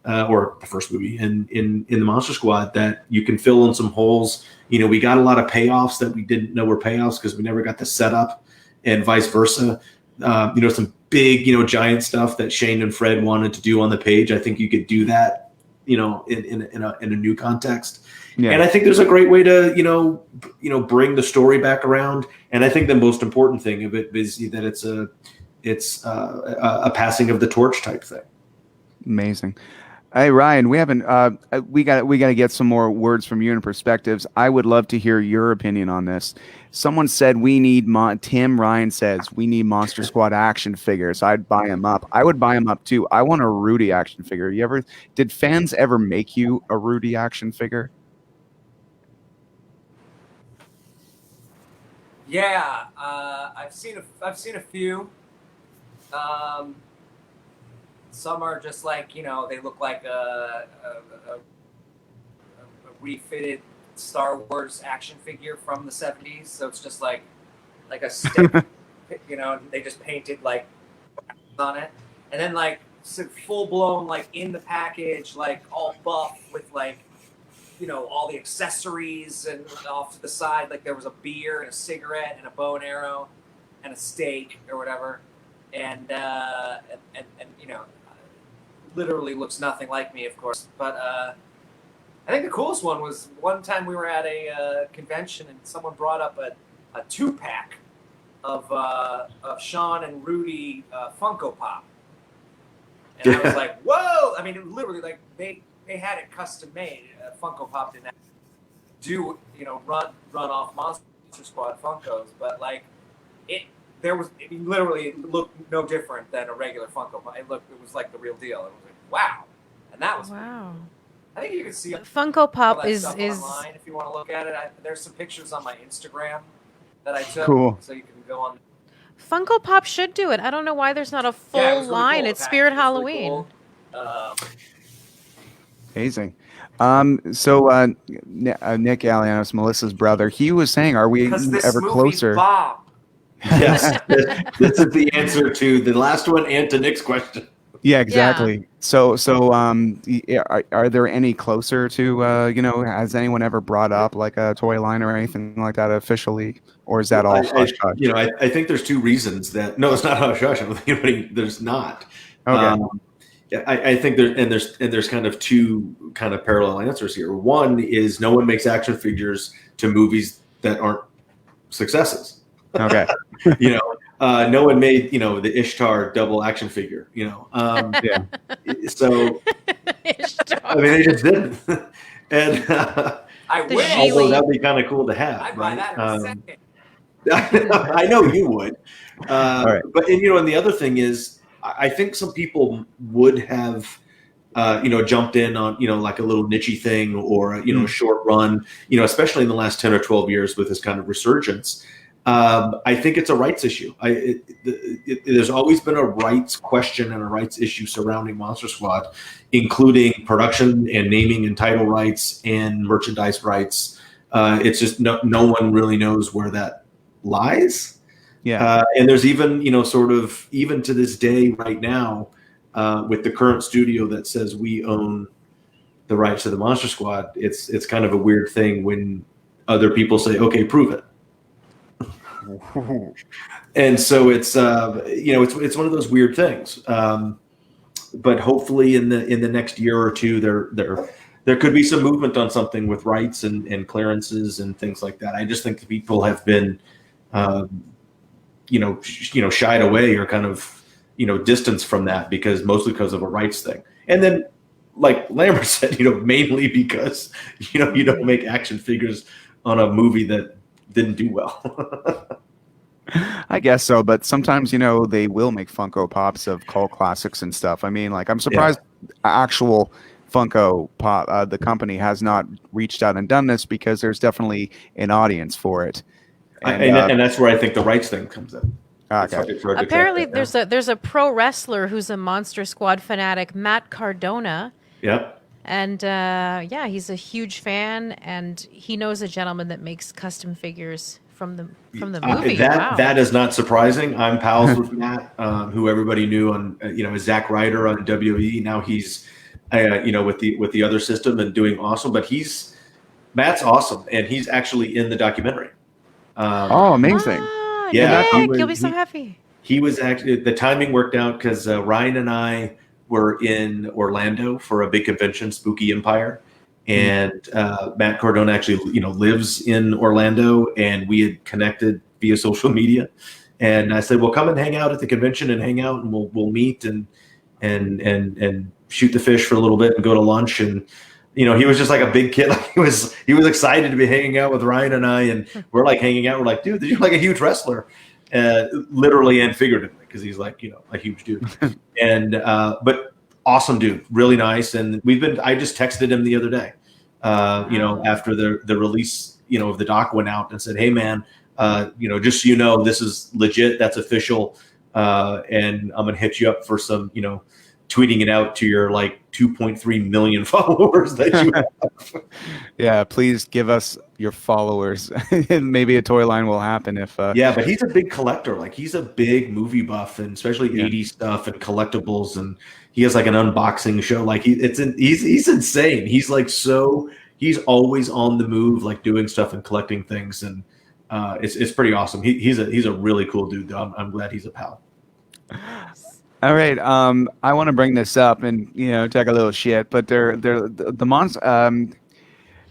or the first movie in the Monster Squad, that you can fill in some holes. We got a lot of payoffs that we didn't know were payoffs because we never got the setup, and vice versa. Some big, giant stuff that Shane and Fred wanted to do on the page. I think you could do that, in a new context. Yeah. And I think there's a great way to, bring the story back around. And I think the most important thing of it is that it's a passing of the torch type thing. Amazing. Hey, Ryan, we got to get some more words from you and perspectives. I would love to hear your opinion on this. Someone said Ryan says we need Monster Squad action figures. I'd buy them up. I would buy them up too. I want a Rudy action figure. Did fans ever make you a Rudy action figure? Yeah, I've seen a few. Some are just like, they look like a refitted Star Wars action figure from the 70s. So it's just like a stick, they just painted like on it. And then like full blown, like in the package, like all buff with like, all the accessories, and off to the side, like there was a beer and a cigarette and a bow and arrow and a steak or whatever. And literally looks nothing like me, of course. But I think the coolest one was one time we were at a convention and someone brought up a 2-pack of Sean and Rudy Funko Pop. And I was like, whoa! I mean, literally, like they had it custom made. Funko Pop didn't do, run off Monster Squad Funkos, but like it literally looked no different than a regular Funko Pop. It was like the real deal. It was like, wow. And that was wow. I think you can see Funko Pop is online if you want to look at it. There's some pictures on my Instagram that I took, so you can go on. Funko Pop should do it. I don't know why there's not a full really line. cool. It's Spirit Halloween. Really cool. Amazing. So Nick Alianos, Melissa's brother, he was saying, are we ever closer? Yes, this is the answer to the last one and to Nick's question. Yeah, exactly. Yeah. So are there any closer to, has anyone ever brought up like a toy line or anything like that officially? Or is that all hush hush? I think there's two reasons no, it's not hush hush. I don't think there's not. Okay. I think there's kind of two kind of parallel answers here. One is no one makes action figures to movies that aren't successes. Okay. No one made, the Ishtar double action figure, yeah. So, Ishtar. I mean, they just didn't. And I wish. Although that'd be kind of cool to have. I'd buy that in a second. I know you would. Right. But, and the other thing is, I think some people would have jumped in on, like a little niche thing or, a short run, especially in the last 10 or 12 years with this kind of resurgence. I think it's a rights issue. There's always been a rights question and a rights issue surrounding Monster Squad, including production and naming and title rights and merchandise rights. It's just no one really knows where that lies. Yeah. And there's even, sort of even to this day right now, with the current studio that says we own the rights to the Monster Squad, it's kind of a weird thing when other people say, okay, prove it. And so it's it's one of those weird things. But hopefully in the next year or two, there could be some movement on something with rights and clearances and things like that. I just think the people have been, shied away or kind of, distanced from that mostly because of a rights thing. And then, like Lambert said, mainly because, you don't make action figures on a movie that didn't do well. I guess so, but sometimes they will make Funko Pops of cult classics and stuff. I mean, like I'm surprised actual Funko Pop, the company, has not reached out and done this, because there's definitely an audience for it, and that's where I think the rights thing comes in. Okay. It's hard to Apparently, track that there's a pro wrestler who's a Monster Squad fanatic, Matt Cardona. down. And he's a huge fan, and he knows a gentleman that makes custom figures from the movie. That is not surprising. I'm pals with Matt, who everybody knew on as Zack Ryder on WWE. Now he's with the other system and doing awesome. But Matt's awesome, and he's actually in the documentary. Amazing! Yeah, you'll be so happy. He was actually, the timing worked out because Ryan and I were in Orlando for a big convention, Spooky Empire, and Matt Cardona actually lives in Orlando, and we had connected via social media, and I said, well, come and hang out at the convention and hang out, and we'll meet and shoot the fish for a little bit and go to lunch. And he was just like a big kid. Like he was excited to be hanging out with Ryan and I, and we're like hanging out. We're like, dude, you're like a huge wrestler, literally and figuratively, because he's like a huge dude. And but awesome dude, really nice. And I just texted him the other day, after the release, of the doc went out, and said, hey man, just so you know, this is legit, that's official, and I'm gonna hit you up for some, tweeting it out to your like 2.3 million followers that you have. Yeah, please give us your followers. Maybe a toy line will happen if. Yeah, but he's a big collector. Like he's a big movie buff, and especially 80s stuff and collectibles. And he has like an unboxing show. Like he's insane. He's like he's always on the move, like doing stuff and collecting things, and it's pretty awesome. He's a really cool dude. Though. I'm glad he's a pal. All right. I want to bring this up and take a little shit, but the monster.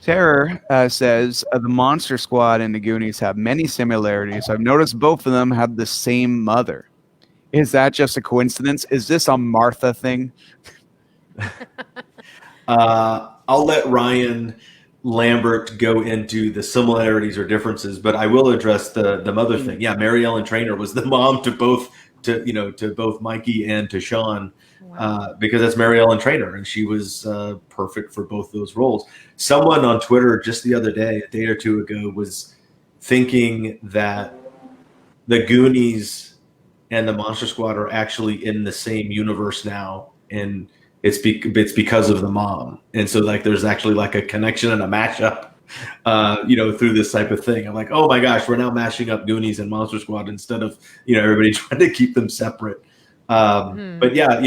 Terror says the Monster Squad and the Goonies have many similarities. I've noticed both of them have the same mother. Is that just a coincidence? Is this a Martha thing? I'll let Ryanlambert go into the similarities or differences, but I will address the mother thing. Yeah, Mary Ellen Trainor was the mom to both Mikey and to Sean. Wow. Because that's Mary Ellen Trainor, and she was perfect for both those roles. Someone on Twitter just the other day, a day or two ago, was thinking that the Goonies and the Monster Squad are actually in the same universe now, and it's because of the mom. And so like there's actually like a connection and a mashup, through this type of thing. I'm like, oh my gosh, we're now mashing up Goonies and Monster Squad instead of everybody trying to keep them separate. But yeah,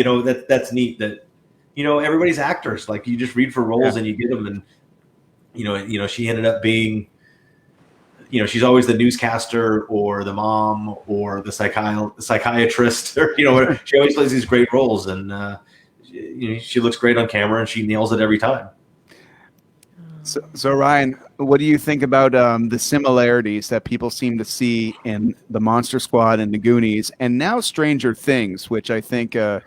that's neat that, everybody's actors. Like you just read for roles and you get them. And, she ended up being, she's always the newscaster or the mom or the psychiatrist, or, she always plays these great roles. And, she looks great on camera and she nails it every time. So Ryan, what do you think about the similarities that people seem to see in the Monster Squad and the Goonies, and now Stranger Things, which I think they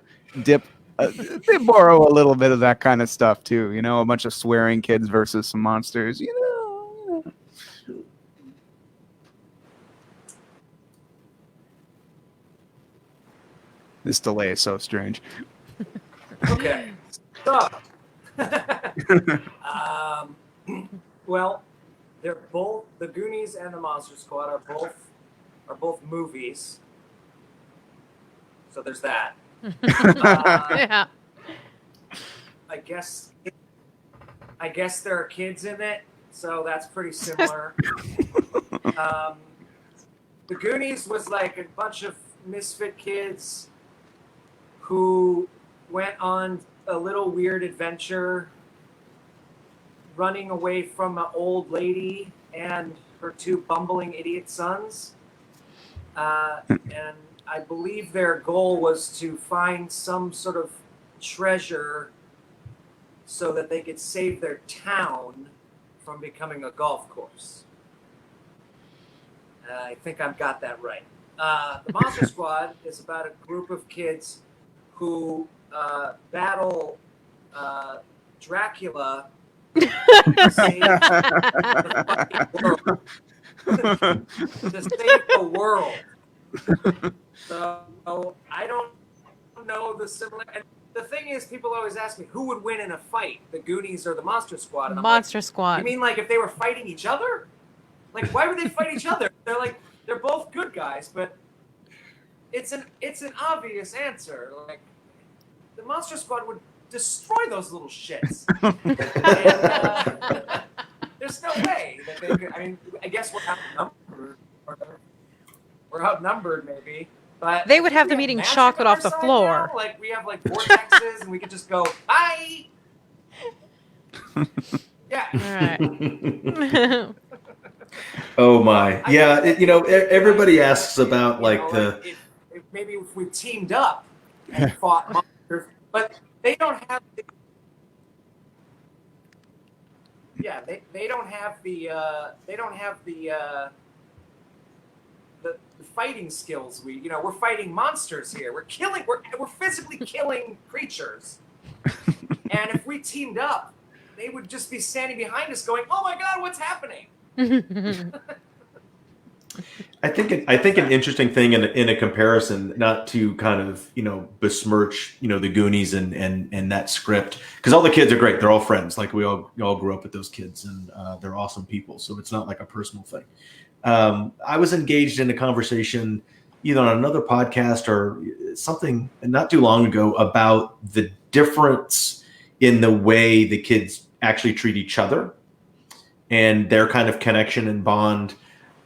borrow a little bit of that kind of stuff too? A bunch of swearing kids versus some monsters. This delay is so strange. Okay. So, well, they're both the Goonies and the Monster Squad are both movies. So there's that. Yeah. I guess there are kids in it, so that's pretty similar. The Goonies was like a bunch of misfit kids who went on a little weird adventure running away from an old lady and her two bumbling idiot sons. And I believe their goal was to find some sort of treasure so that they could save their town from becoming a golf course. I think I've got that right. The Monster Squad is about a group of kids who battle Dracula to save the world. So I don't know the similar. And the thing is, people always ask me who would win in a fight, the Goonies or the Monster Squad. And Monster Squad. You mean like if they were fighting each other? Like why would they fight each other? They're both good guys, but it's an obvious answer. Like the Monster Squad would destroy those little shits. And, there's no way that they could. I mean, I guess we're outnumbered. We're outnumbered, maybe. But They would have them eating chocolate off the floor. Now? Like we have like vortexes, and we could just go bye. Yeah. All right. Oh my, yeah. Everybody asks about If maybe if we teamed up and fought monsters, but they don't have. They don't have the fighting skills. We're fighting monsters here. We're physically killing creatures. And if we teamed up, they would just be standing behind us going, "Oh my God, what's happening?" I think an interesting thing in a comparison, not to kind of besmirch the Goonies and that script, because all the kids are great. They're all friends. Like we all grew up with those kids, and they're awesome people. So it's not like a personal thing. I was engaged in a conversation either on another podcast or something not too long ago about the difference in the way the kids actually treat each other and their kind of connection and bond.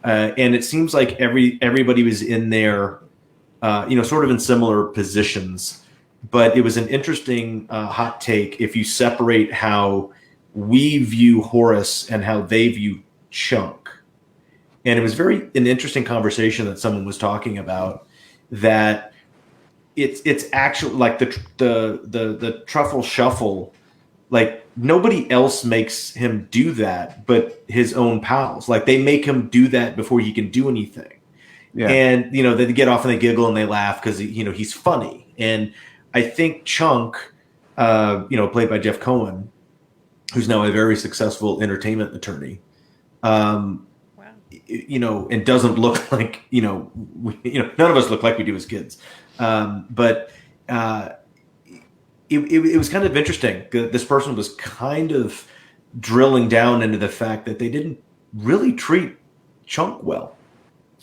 And it seems like everybody was in there, sort of in similar positions. But it was an interesting hot take if you separate how we view Horace and how they view Chunk. And it was an interesting conversation that someone was talking about, that it's actually like the truffle shuffle. Like nobody else makes him do that but his own pals. Like they make him do that before he can do anything. Yeah. And they get off and they giggle and they laugh because he's funny. And I think Chunk, played by Jeff Cohen, who's now a very successful entertainment attorney, wow. And doesn't look like none of us look like we do as kids, but. It was kind of interesting. This person was kind of drilling down into the fact that they didn't really treat Chunk well.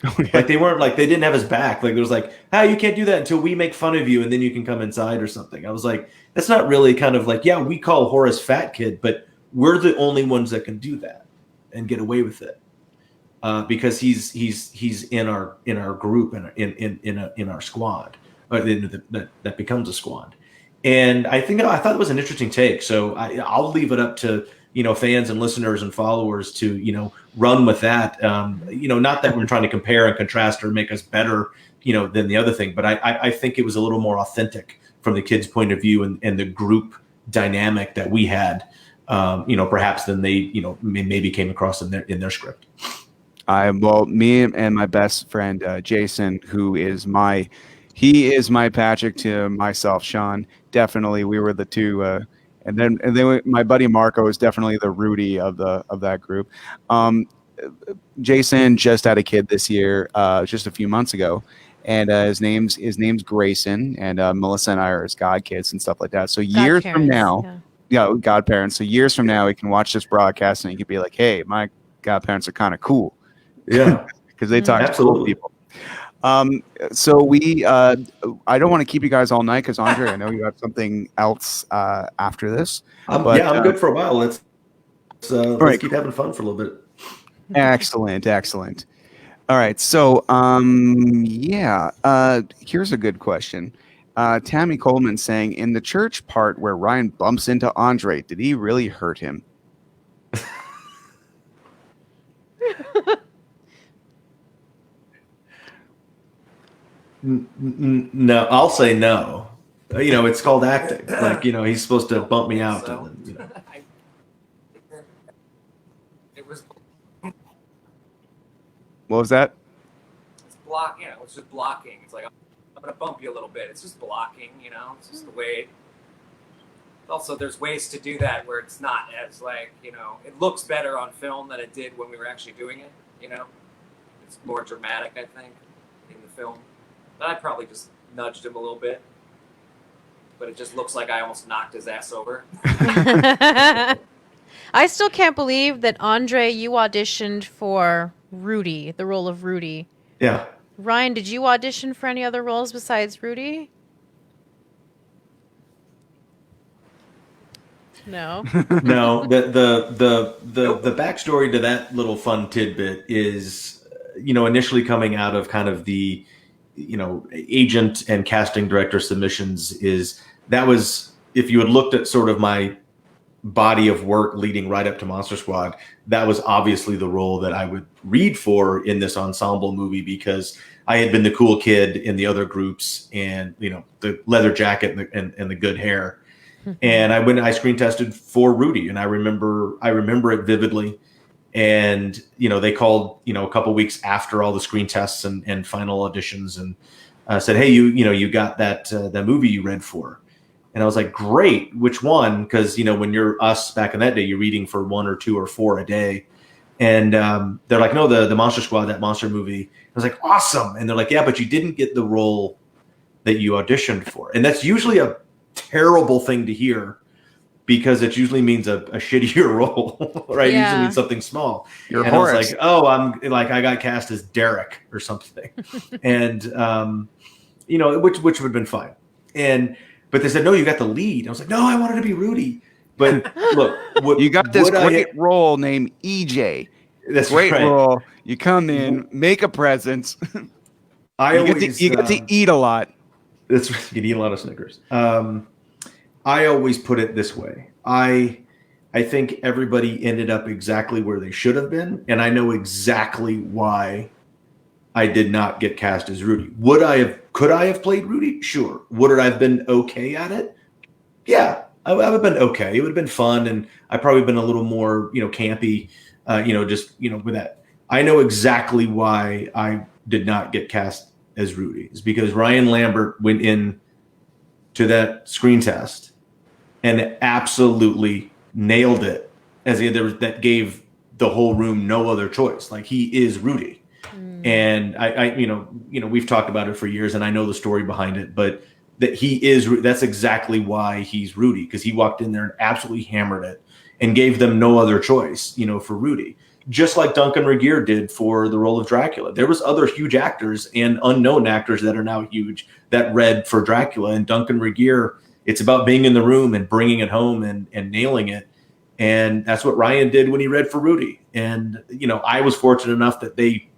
Okay. Like they didn't have his back. Like there was like, you can't do that until we make fun of you and then you can come inside or something. I was like, that's not really kind of like, yeah, we call Horace fat kid, but we're the only ones that can do that and get away with it. Because he's in our group and in our squad, that becomes a squad. And I thought it was an interesting take. So I'll leave it up to fans and listeners and followers to run with that. Not that we're trying to compare and contrast or make us better than the other thing, but I think it was a little more authentic from the kids' point of view and the group dynamic that we had, perhaps than they maybe came across in their script. Me and my best friend Jason, who is my Patrick to myself, Sean. Definitely, we were the two, and then my buddy Marco is definitely the Rudy of that group. Jason just had a kid this year, just a few months ago, and his name's Grayson, and Melissa and I are his godkids and stuff like that. So years from now, godparents. So years from now, he can watch this broadcast and he can be like, "Hey, my godparents are kind of cool." Yeah, because they talk to cool people. So I don't want to keep you guys all night because Andre, I know you have something else after this. I'm good for a while. Let's keep having fun for a little bit. Excellent. All right. So here's a good question. Tammy Coleman saying, in the church part where Ryan bumps into Andre, did he really hurt him? No, I'll say no. It's called acting. Like, he's supposed to bump me out. So, it was. What was that? It's it's just blocking. It's like, I'm going to bump you a little bit. It's just blocking, It's just the way. Also, there's ways to do that where it's not as it looks better on film than it did when we were actually doing it, It's more dramatic, I think, in the film. But I probably just nudged him a little bit. But it just looks like I almost knocked his ass over. I still can't believe that, Andre, you auditioned for Rudy, the role of Rudy. Yeah. Ryan, did you audition for any other roles besides Rudy? No. No. The backstory to that little fun tidbit is, initially coming out of kind of the agent and casting director submissions that was, if you had looked at sort of my body of work leading right up to Monster Squad, that was obviously the role that I would read for in this ensemble movie, because I had been the cool kid in the other groups and, the leather jacket and the good hair. And I screen tested for Rudy, and I remember it vividly. And, they called, a couple weeks after all the screen tests and final auditions and said, "Hey, you got that movie you read for." And I was like, "Great. Which one?" Because, when you're us back in that day, you're reading for 1 or 2 or 4 a day. And they're like, "No, the Monster Squad, that monster movie." I was like, "Awesome." And they're like, "Yeah, but you didn't get the role that you auditioned for." And that's usually a terrible thing to hear, because it usually means a shittier role, right? Yeah. It usually means something small. You're and Horace. I was like, "Oh, I got cast as Derek or something," and which would have been fine. But they said, "No, you got the lead." I was like, "No, I wanted to be Rudy." But look, you got this great role named EJ. That's great right. role. You come in, make a presence. You get to eat a lot. That's right. You eat a lot of Snickers. I always put it this way. I think everybody ended up exactly where they should have been, and I know exactly why I did not get cast as Rudy. Could I have played Rudy? Sure. Would I have been okay at it? Yeah, I would have been okay. It would have been fun, and I probably been a little more, campy, with that. I know exactly why I did not get cast as Rudy. It's because Ryanlambert went in to that screen test and absolutely nailed it, that gave the whole room no other choice. Like, he is Rudy. And I we've talked about it for years, and I know the story behind it, but that's exactly why he's Rudy, because he walked in there and absolutely hammered it and gave them no other choice, for Rudy. Just like Duncan Regehr did for the role of Dracula. There was other huge actors and unknown actors that are now huge that read for Dracula, and Duncan Regehr, it's about being in the room and bringing it home and nailing it. And that's what Ryan did when he read for Rudy. And, I was fortunate enough that they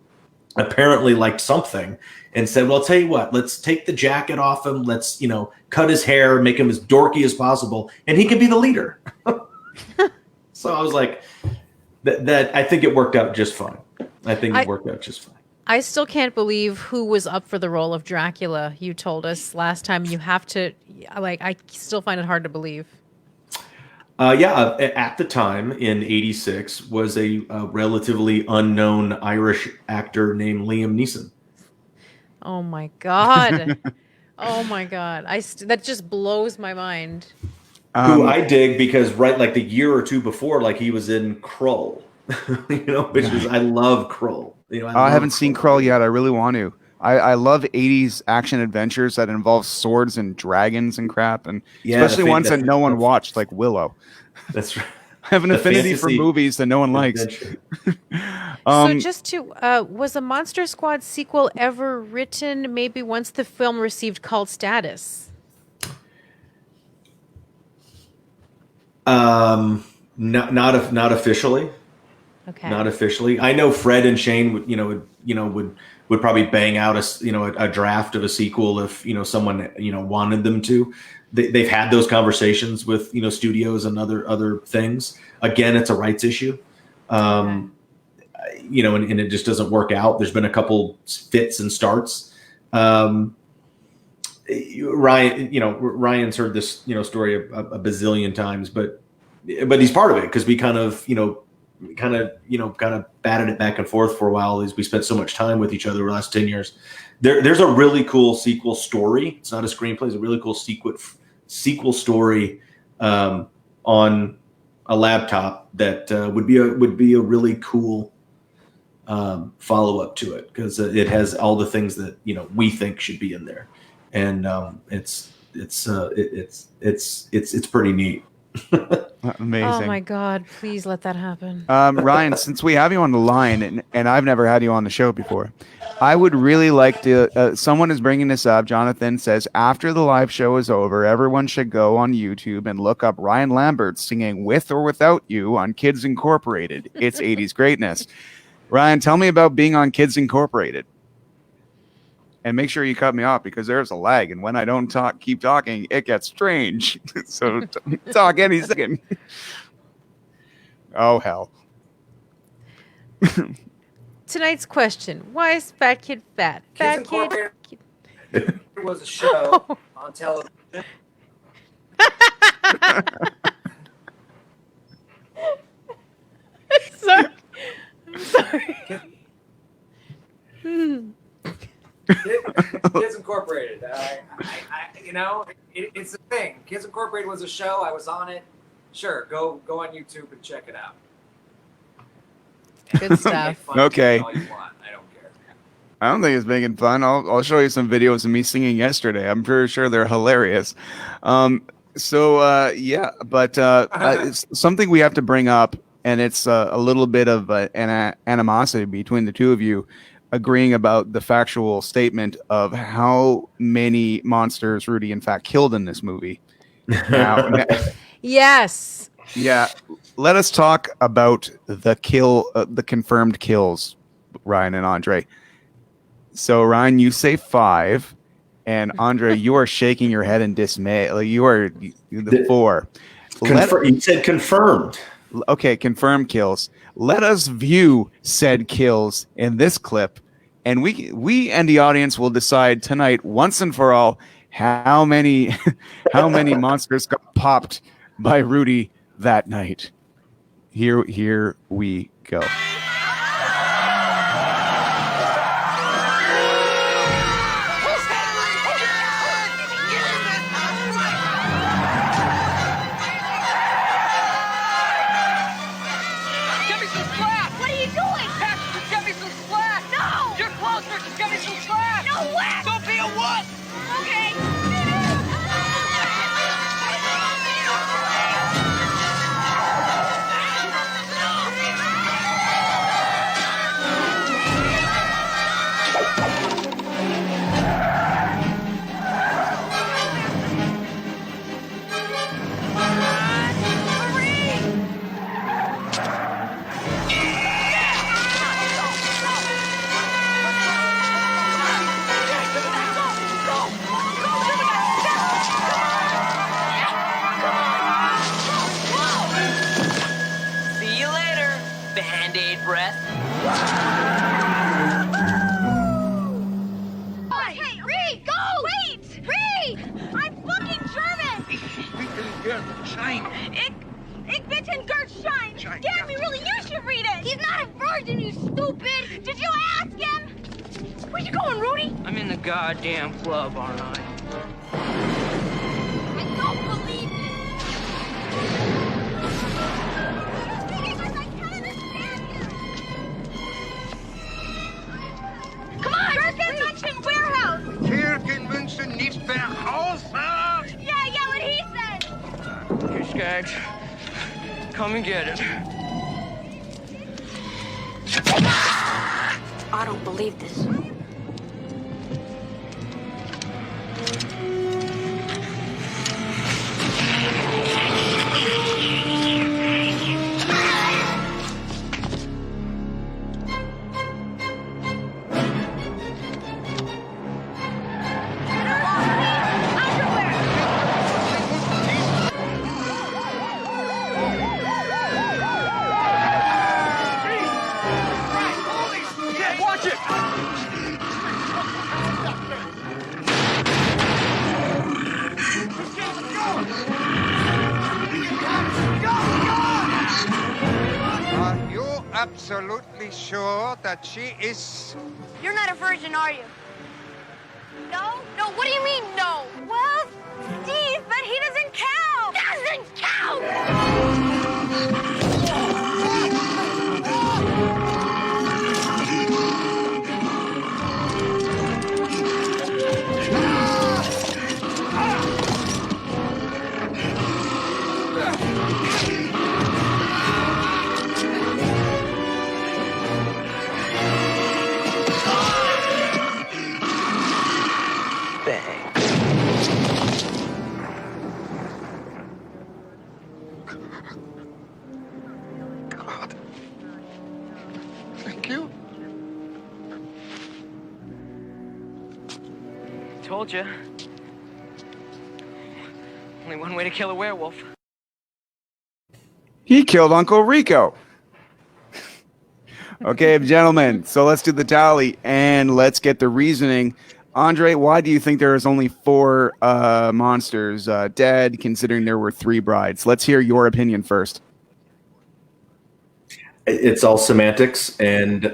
apparently liked something and said, "Well, I'll tell you what, let's take the jacket off him. Let's, cut his hair, make him as dorky as possible, and he can be the leader." So I was like, that I think it worked out just fine. I still can't believe who was up for the role of Dracula. You told us last time. You have to, I still find it hard to believe. At the time in '86 was a relatively unknown Irish actor named Liam Neeson. Oh my God. Oh my God. That just blows my mind. Who I dig, because the year or two before, he was in Krull, which is, I love Krull. I haven't seen Krull yet. I really want to. I love 80s action adventures that involve swords and dragons and crap, and especially ones that no one watched, like Willow. That's right. I have an affinity for movies that no one likes. So just to, was a Monster Squad sequel ever written maybe once the film received cult status? Not officially. Okay. Not officially. I know Fred and Shane would probably bang out a draft of a sequel if someone wanted them to. They've had those conversations with studios and other things. Again, it's a rights issue, and it just doesn't work out. There's been a couple fits and starts. Ryan's heard this story a bazillion times, but he's part of it because we kind of batted it back and forth for a while as we spent so much time with each other the last 10 years. There's a really cool sequel story. It's not a screenplay. It's a really cool sequel story on a laptop that would be a really cool follow up to it because it has all the things that we think should be in there, and it's pretty neat. Amazing. Oh my God! Please let that happen. Ryan, since we have you on the line, and I've never had you on the show before, I would really like to. Someone is bringing this up. Jonathan says after the live show is over, everyone should go on YouTube and look up Ryanlambert singing "With or Without You" on Kids Incorporated. It's 80s greatness. Ryan, tell me about being on Kids Incorporated. And make sure you cut me off because there's a lag, and when I don't keep talking, it gets strange. So talk any second. Oh hell. Tonight's question: why is Fat Kid fat? Kids Incorporated was a show on television. Sorry. I'm sorry. Kids Incorporated. It's a thing. Kids Incorporated was a show. I was on it. Sure, go on YouTube and check it out. Good stuff. Okay. All you want. I don't care. I don't think it's making fun. I'll show you some videos of me singing yesterday. I'm pretty sure they're hilarious. It's something we have to bring up, and it's a little bit of an animosity between the two of you, agreeing about the factual statement of how many monsters Rudy in fact killed in this movie. Now, Yes. yeah, let us talk about the confirmed kills, Ryan and Andre. So Ryan, you say 5, and Andre, you are shaking your head in dismay. Like you are the 4. You said confirmed. Okay, confirmed kills. Let us view said kills in this clip, and we and the audience will decide tonight once and for all how many monsters got popped by Rudy that night. Here we go. Goddamn club, aren't I? I don't believe you. Come on, Birkin, punch him Come and get it. I don't believe this. Watch it! Are you absolutely sure that she is... You're not a virgin, are you? No? No, what do you mean, no? Well, Steve, but he doesn't count! Doesn't count! God. Thank you. Told you. Only one way to kill a werewolf. He killed Uncle Rico. Okay, gentlemen, so let's do the tally and let's get the reasoning. Andre, why do you think there is only 4 monsters dead, considering there were 3 brides? Let's hear your opinion first. It's all semantics, and we'll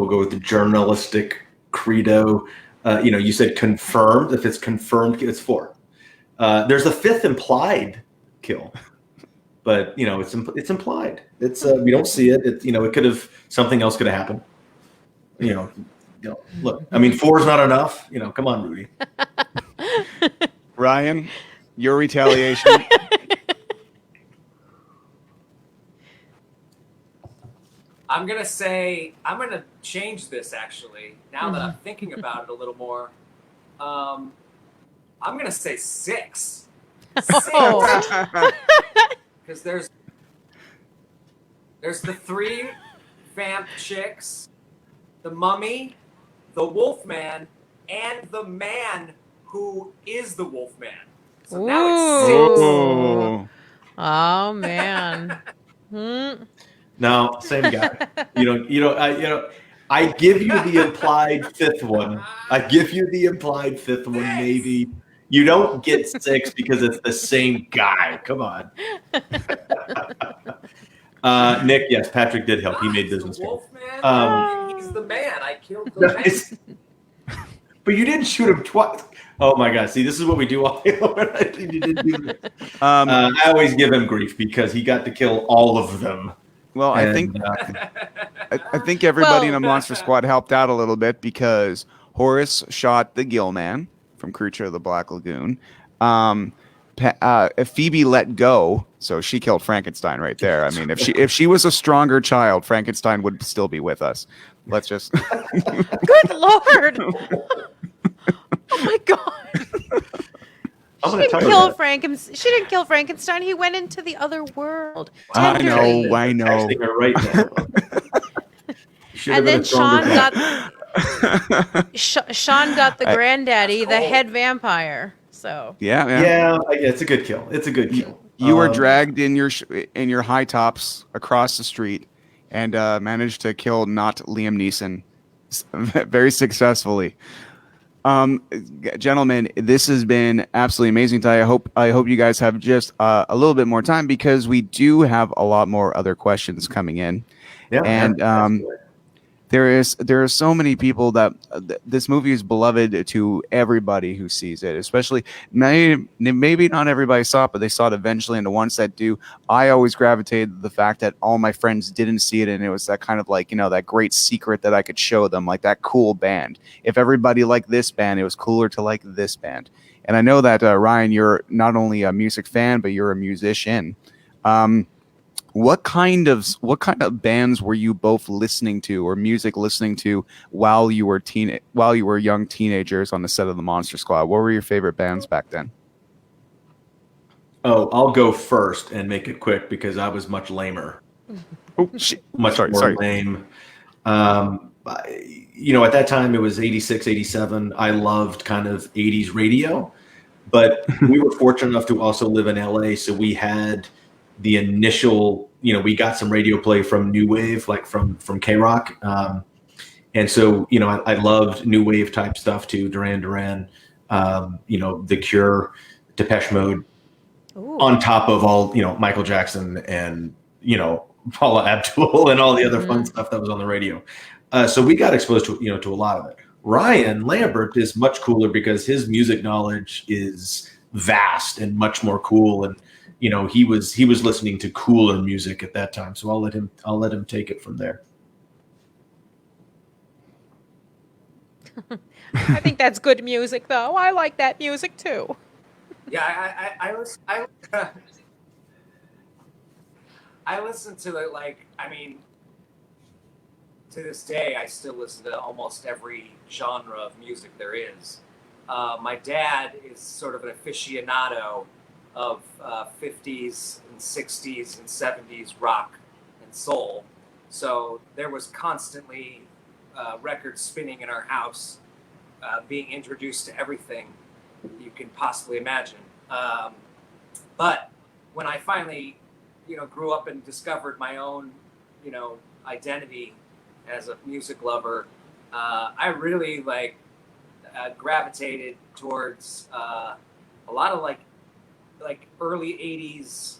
go with the journalistic credo. You said confirmed. If it's confirmed, it's 4. There's a 5th implied kill, but it's implied. It's we don't see it. It could have, something else could have happened. Look, I mean, 4 is not enough. Come on, Rudy. Ryan, your retaliation. I'm going to change this actually, now that I'm thinking about it a little more. I'm going to say 6. 6. Oh. Because there's the 3 vamp chicks, the mummy, the Wolfman, and the man who is the Wolfman. So now it's 6. Oh. Oh man. Hmm. No, same guy. I give you the implied 5th one. I give you the implied 5th one, maybe. You don't get 6 because it's the same guy. Come on. Nick, yes, Patrick did help. He made business. Wolfman, he's the man. I killed the man. But you didn't shoot him twice. Oh my God! See, this is what we do all. I always give him grief because he got to kill all of them. Well, I think everybody in a Monster Squad helped out a little bit because Horace shot the Gill Man from Creature of the Black Lagoon. Phoebe let go, so she killed Frankenstein right there. I mean, if she was a stronger child, Frankenstein would still be with us. Let's just. Good Lord! Oh my God! She didn't kill Frankenstein. He went into the other world. I know. Right now. And then Sean got the granddaddy, the head vampire. So yeah, it's a good kill. It's a good kill. You were dragged in your high tops across the street and managed to kill not Liam Neeson very successfully. Gentlemen, this has been absolutely amazing today. I hope you guys have just a little bit more time because we do have a lot more other questions coming in. Yeah, and there are so many people that this movie is beloved to everybody who sees it, especially maybe not everybody saw it, but they saw it eventually. And the ones that do, I always gravitated to the fact that all my friends didn't see it. And it was that kind of like, that great secret that I could show them, like that cool band. If everybody liked this band, it was cooler to like this band. and I know that Ryan, you're not only a music fan, but you're a musician. What kind of bands were you both listening to, or music listening to, while you were young teenagers on the set of the Monster Squad? What were your favorite bands back then? Oh, I'll go first and make it quick because I was much lamer. Oh, shit. Much more lame. At that time it was 86, 87. I loved kind of 80s radio, but we were fortunate enough to also live in LA. So we had the initial, we got some radio play from New Wave, like from K-Rock. And so, I loved New Wave type stuff too. Duran Duran, The Cure, Depeche Mode. Ooh. On top of all, Michael Jackson and, Paula Abdul and all the other fun stuff that was on the radio. So we got exposed to, to a lot of it. Ryanlambert is much cooler because his music knowledge is vast and much more cool. And, he was listening to cooler music at that time. So I'll let him take it from there. I think that's good music, though. I like that music too. Yeah, I listen to it to this day, I still listen to almost every genre of music there is. My dad is sort of an aficionado of 50s and 60s and 70s rock and soul. So there was constantly records spinning in our house, being introduced to everything you can possibly imagine. But when I finally, grew up and discovered my own, identity as a music lover, I really gravitated towards a lot of like early 80s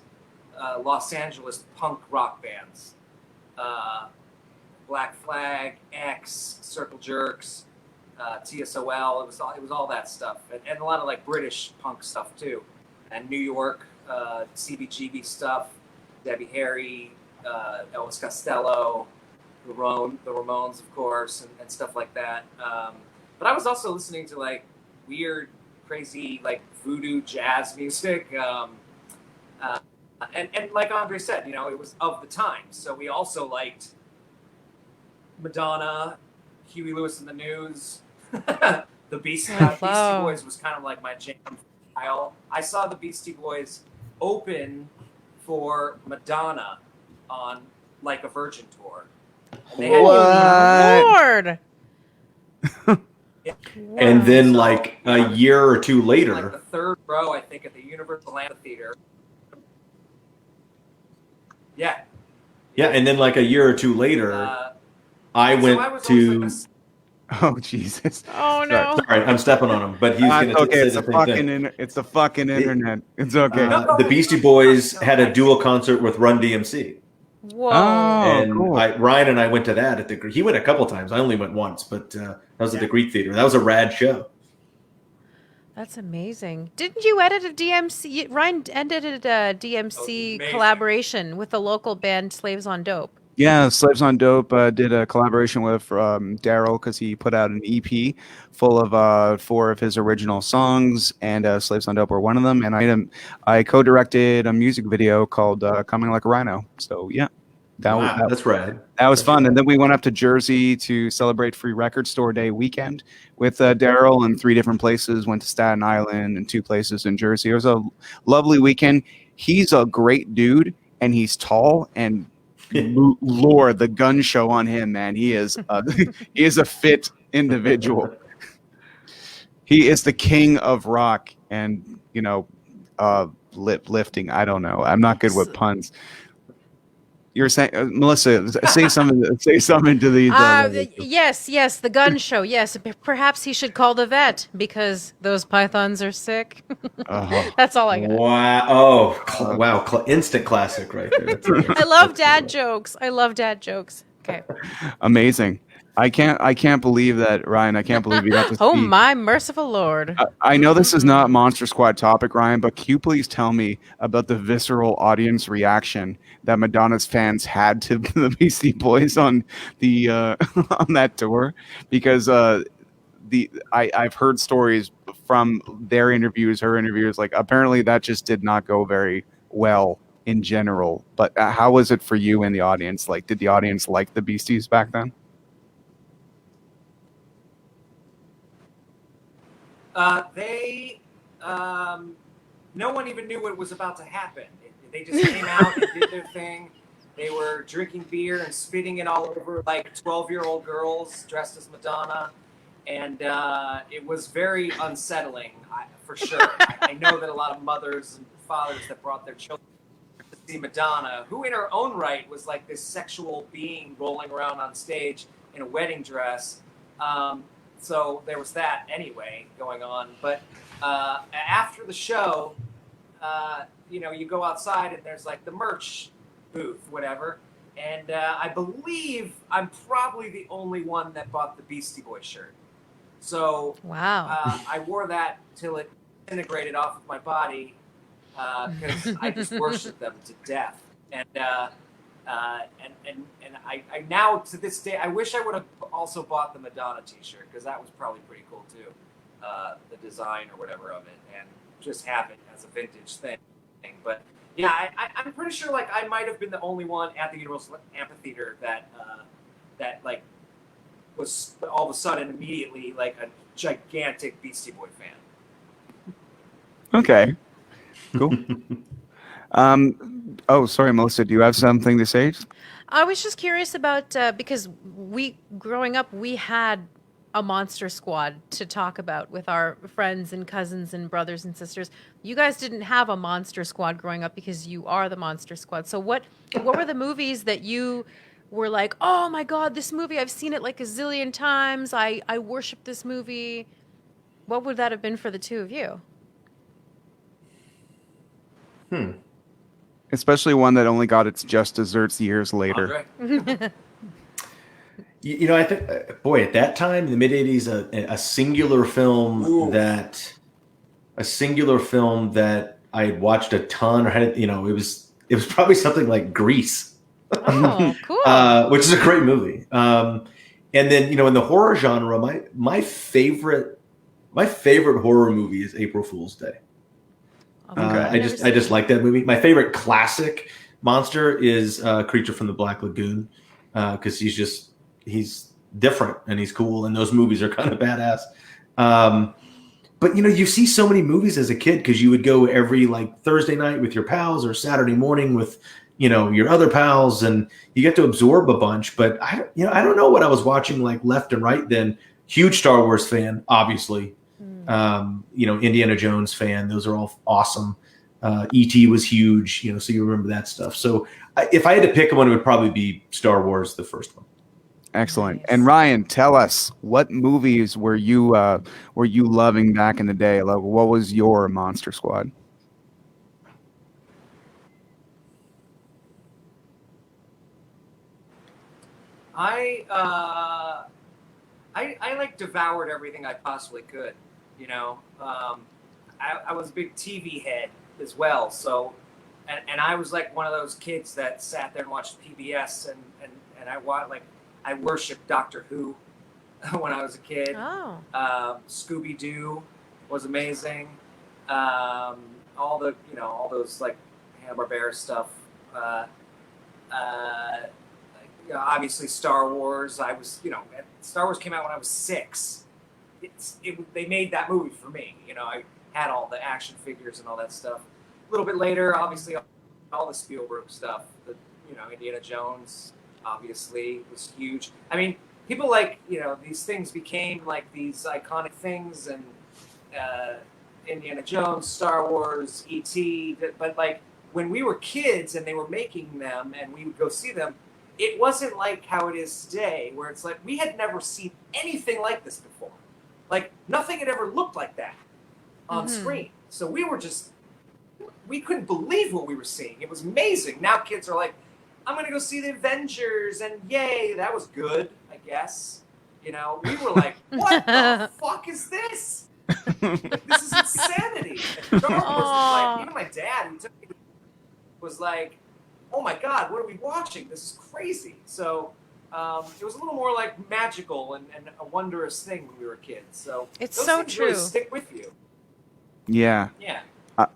Los Angeles punk rock bands. Black Flag, X, Circle Jerks, TSOL. It was all that stuff, and a lot of British punk stuff too, and New York CBGB stuff, Debbie Harry, Elvis Costello, the Ramones, of course, and stuff like that. But I was also listening to weird, crazy voodoo jazz music, and like Andre said, it was of the time. So we also liked Madonna, Huey Lewis and the News. The Beastie Boys was kind of like my jam style. I saw the Beastie Boys open for Madonna on Like a Virgin tour. And they had Lord! And then a year or two later, the third row, I think, at the Universal Amphitheater. Yeah. Yeah, and then a year or two later, I went to. Oh Jesus! Oh no! Sorry, I'm stepping on him, but he's going to say the same thing. It's the fucking internet. It's okay. The Beastie Boys had a dual concert with Run DMC. Whoa! And cool. Ryan and I went to that at the. He went a couple times. I only went once, but that was at the Greek Theater. That was a rad show. That's amazing. Didn't you edit a DMC? Ryan edited a DMC collaboration with the local band Slaves on Dope. Yeah, Slaves on Dope did a collaboration with Daryl because he put out an EP full of 4 of his original songs, and Slaves on Dope were one of them. And I co-directed a music video called "Coming Like a Rhino." So yeah, that's rad. That was fun. And then we went up to Jersey to celebrate Free Record Store Day weekend with Daryl in 3 different places. Went to Staten Island and 2 places in Jersey. It was a lovely weekend. He's a great dude, and he's tall and. Lord, the gun show on him, man. He is a fit individual. He is the king of rock and lifting. I don't know. I'm not good with puns. You're saying, Melissa, say something to the. Yes, the gun show. Yes, perhaps he should call the vet because those pythons are sick. That's all I got. Wow! Oh, wow! Instant classic right there. I love dad jokes. Okay. Amazing. I can't believe that, Ryan. I can't believe you got to Oh see. my merciful Lord. I know this is not Monster Squad topic, Ryan, but can you please tell me about the visceral audience reaction that Madonna's fans had to the Beastie Boys on the on that tour? Because I've heard stories from their interviews, her interviews. Like apparently that just did not go very well in general. But how was it for you in the audience? Like, did the audience like the Beasties back then? They, no one even knew what was about to happen. They just came out and did their thing. They were drinking beer and spitting it all over like 12-year-old girls dressed as Madonna. And it was very unsettling, for sure. I know that a lot of mothers and fathers that brought their children to see Madonna, who in her own right was like this sexual being rolling around on stage in a wedding dress. So there was that anyway going on. But after the show, you go outside and there's like the merch booth, whatever. And I believe I'm probably the only one that bought the Beastie Boys shirt. So Wow. I wore that till it disintegrated off of my body because I just worship them to death. And I now to this day I wish I would have also bought the Madonna T-shirt because that was probably pretty cool too, the design or whatever of it, and just have it as a vintage thing. But yeah, I'm pretty sure like I might have been the only one at the Universal Amphitheater that like was all of a sudden immediately like a gigantic Beastie Boy fan. Okay, cool. Oh, sorry, Melissa. Do you have something to say? I was just curious about because growing up, we had a Monster Squad to talk about with our friends and cousins and brothers and sisters. You guys didn't have a Monster Squad growing up because you are the Monster Squad. So what were the movies that you were like, oh my God, this movie, I've seen it like a zillion times. I worship this movie. What would that have been for the two of you? Especially one that only got its just desserts years later. I think, boy, at that time, in the mid '80s, a singular film that I had watched a ton, or had, it was probably something like Grease. Oh, cool! Which is a great movie. And then in the horror genre, my favorite horror movie is April Fool's Day. I just like that movie. My favorite classic monster is Creature from the Black Lagoon because he's different and he's cool, and those movies are kind of badass. But you see so many movies as a kid because you would go every like Thursday night with your pals or Saturday morning with your other pals, and you get to absorb a bunch. But I don't know what I was watching like left and right then. Huge Star Wars fan, obviously. Indiana Jones fan. Those are all awesome. E.T. was huge, so you remember that stuff. So if I had to pick one, it would probably be Star Wars, the first one. Excellent. And Ryan, tell us, what movies were you loving back in the day? Like, what was your Monster Squad? I like devoured everything I possibly could. I was a big TV head as well. So, and I was like one of those kids that sat there and watched PBS, and I worshipped Doctor Who when I was a kid. Oh. Scooby Doo was amazing. All those like Hanna-Barbera stuff. Obviously Star Wars. Star Wars came out when I was 6. They made that movie for me. I had all the action figures and all that stuff. A little bit later, obviously, all the Spielberg stuff. Indiana Jones, obviously, was huge. I mean, people like, these things became like these iconic things, and Indiana Jones, Star Wars, E.T. But like when we were kids and they were making them and we would go see them, it wasn't like how it is today, where it's like we had never seen anything like this before. Like nothing had ever looked like that on screen. So we couldn't believe what we were seeing. It was amazing. Now kids are like, I'm going to go see the Avengers, and yay, that was good, I guess. We were like, what the fuck is this? This is insanity. And Star Wars was like, even my dad, who took me, was like, oh my God, what are we watching? This is crazy. So it was a little more like magical and a wondrous thing when we were kids. So It's those so things really true. stick with you. Yeah. Yeah.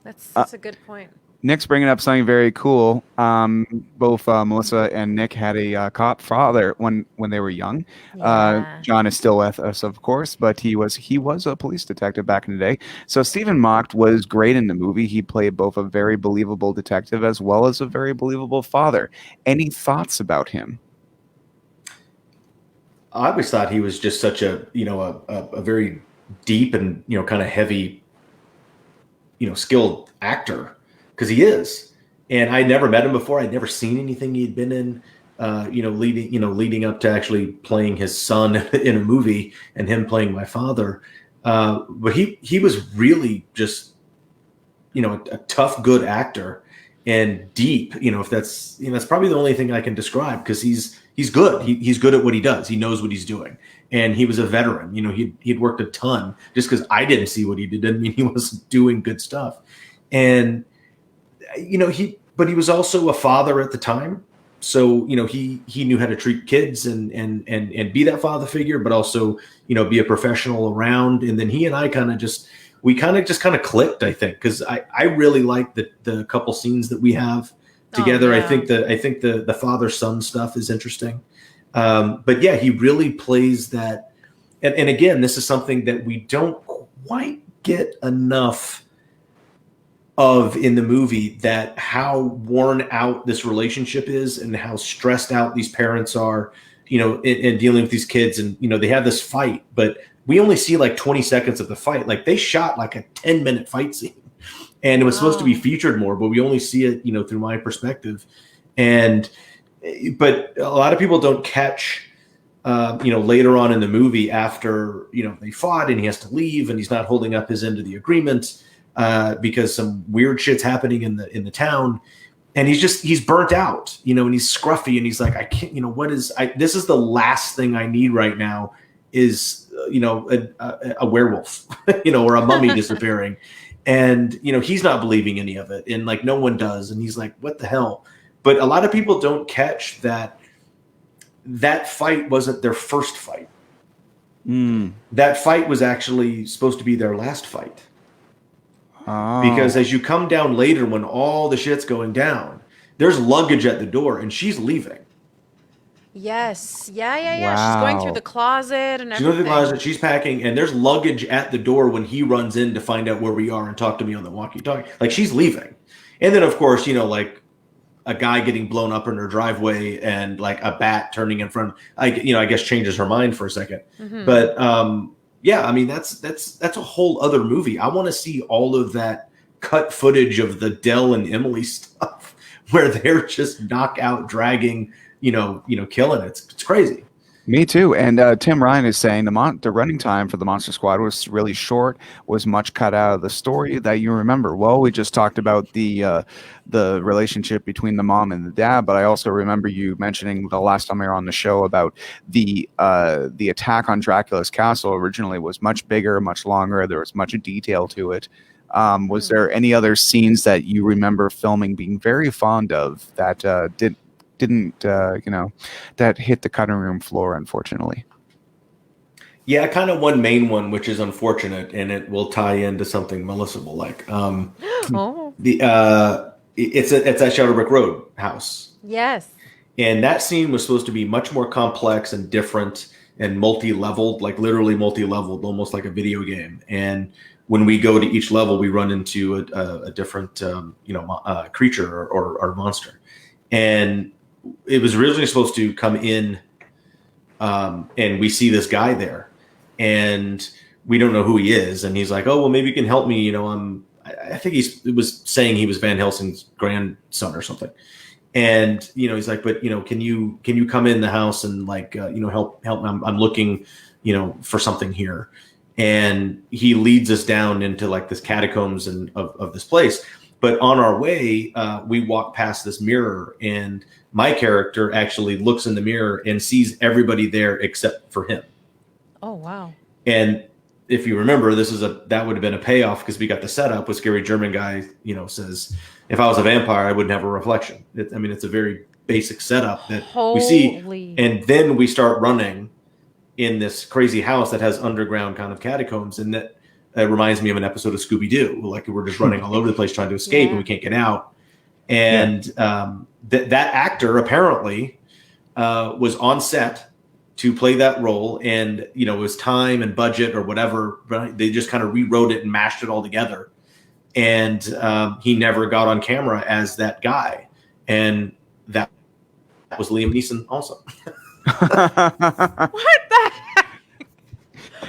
That's a good point. Nick's bringing up something very cool. Both Melissa and Nick had a cop father when they were young. Yeah. John is still with us, of course, but he was a police detective back in the day. So Stephen Mocht was great in the movie. He played both a very believable detective as well as a very believable father. Any thoughts about him? I always thought he was just such a very deep and kind of heavy skilled actor, because he is. And I never met him before. I'd never seen anything he'd been in, leading up to actually playing his son in a movie and him playing my father. But he was really just, a tough, good actor and deep, if that's, that's probably the only thing I can describe, because he's good. He's good at what he does. He knows what he's doing. And he was a veteran. He'd worked a ton. Just because I didn't see what he did didn't mean he wasn't doing good stuff. And but he was also a father at the time. So, he knew how to treat kids and be that father figure, but also, be a professional around. And then he and I kind of just clicked, I think, because I really like the couple scenes that we have together. Oh, yeah. I think the father-son stuff is interesting. But yeah, he really plays that. And again, this is something that we don't quite get enough of in the movie, that how worn out this relationship is and how stressed out these parents are, in dealing with these kids. And, they have this fight, but we only see like 20 seconds of the fight. Like they shot like a 10-minute fight scene, and it was supposed to be featured more, but we only see it, through my perspective. But a lot of people don't catch, later on in the movie after, they fought and he has to leave and he's not holding up his end of the agreement, because some weird shit's happening in the town, and he's burnt out, and he's scruffy, and he's like, I can't, this is the last thing I need right now is, a werewolf, or a mummy disappearing. And, he's not believing any of it. And like, no one does. And he's like, what the hell? But a lot of people don't catch that fight wasn't their first fight. That fight was actually supposed to be their last fight. Oh. Because as you come down later, when all the shit's going down, there's luggage at the door and she's leaving. Yes. Yeah. She's going through the closet and everything. She's going through the closet, she's packing, and there's luggage at the door when he runs in to find out where we are and talk to me on the walkie-talkie. Like, she's leaving. And then, of course, like a guy getting blown up in her driveway and like a bat turning in front, I guess changes her mind for a second. Mm-hmm. But yeah, I mean, that's a whole other movie. I want to see all of that cut footage of the Dell and Emily stuff where they're just knockout dragging, killing it. It's crazy. Me too. And Tim Ryan is saying the running time for the Monster Squad was really short, was much cut out of the story that you remember. Well, we just talked about the relationship between the mom and the dad, but I also remember you mentioning the last time we were on the show about the attack on Dracula's castle originally was much bigger, much longer. There was much detail to it. Was there any other scenes that you remember filming being very fond of that didn't that hit the cutting room floor, unfortunately? Yeah, kind of one main one, which is unfortunate, and it will tie into something Melissa will like. It's at Shadow Brick Road house. Yes. And that scene was supposed to be much more complex and different and multi-leveled, like literally multi-leveled, almost like a video game. And when we go to each level, we run into a different, creature or monster. And it was originally supposed to come in, and we see this guy there, and we don't know who he is. And he's like, "Oh, well, maybe you can help me. I think it was saying he was Van Helsing's grandson or something." And he's like, "But can you come in the house and like help? I'm looking for something here." And he leads us down into like this catacombs and of this place. But on our way, we walk past this mirror, and my character actually looks in the mirror and sees everybody there except for him. Oh, wow. And if you remember, that would have been a payoff, because we got the setup with Scary German Guy, says, if I was a vampire, I wouldn't have a reflection. It's a very basic setup that we see, and then we start running in this crazy house that has underground kind of catacombs, and that reminds me of an episode of Scooby-Doo. Like we're just running all over the place trying to escape, and we can't get out. And that actor apparently was on set to play that role, and it was time and budget or whatever. Right? They just kind of rewrote it and mashed it all together, and he never got on camera as that guy, and that was Liam Neeson also. What the heck?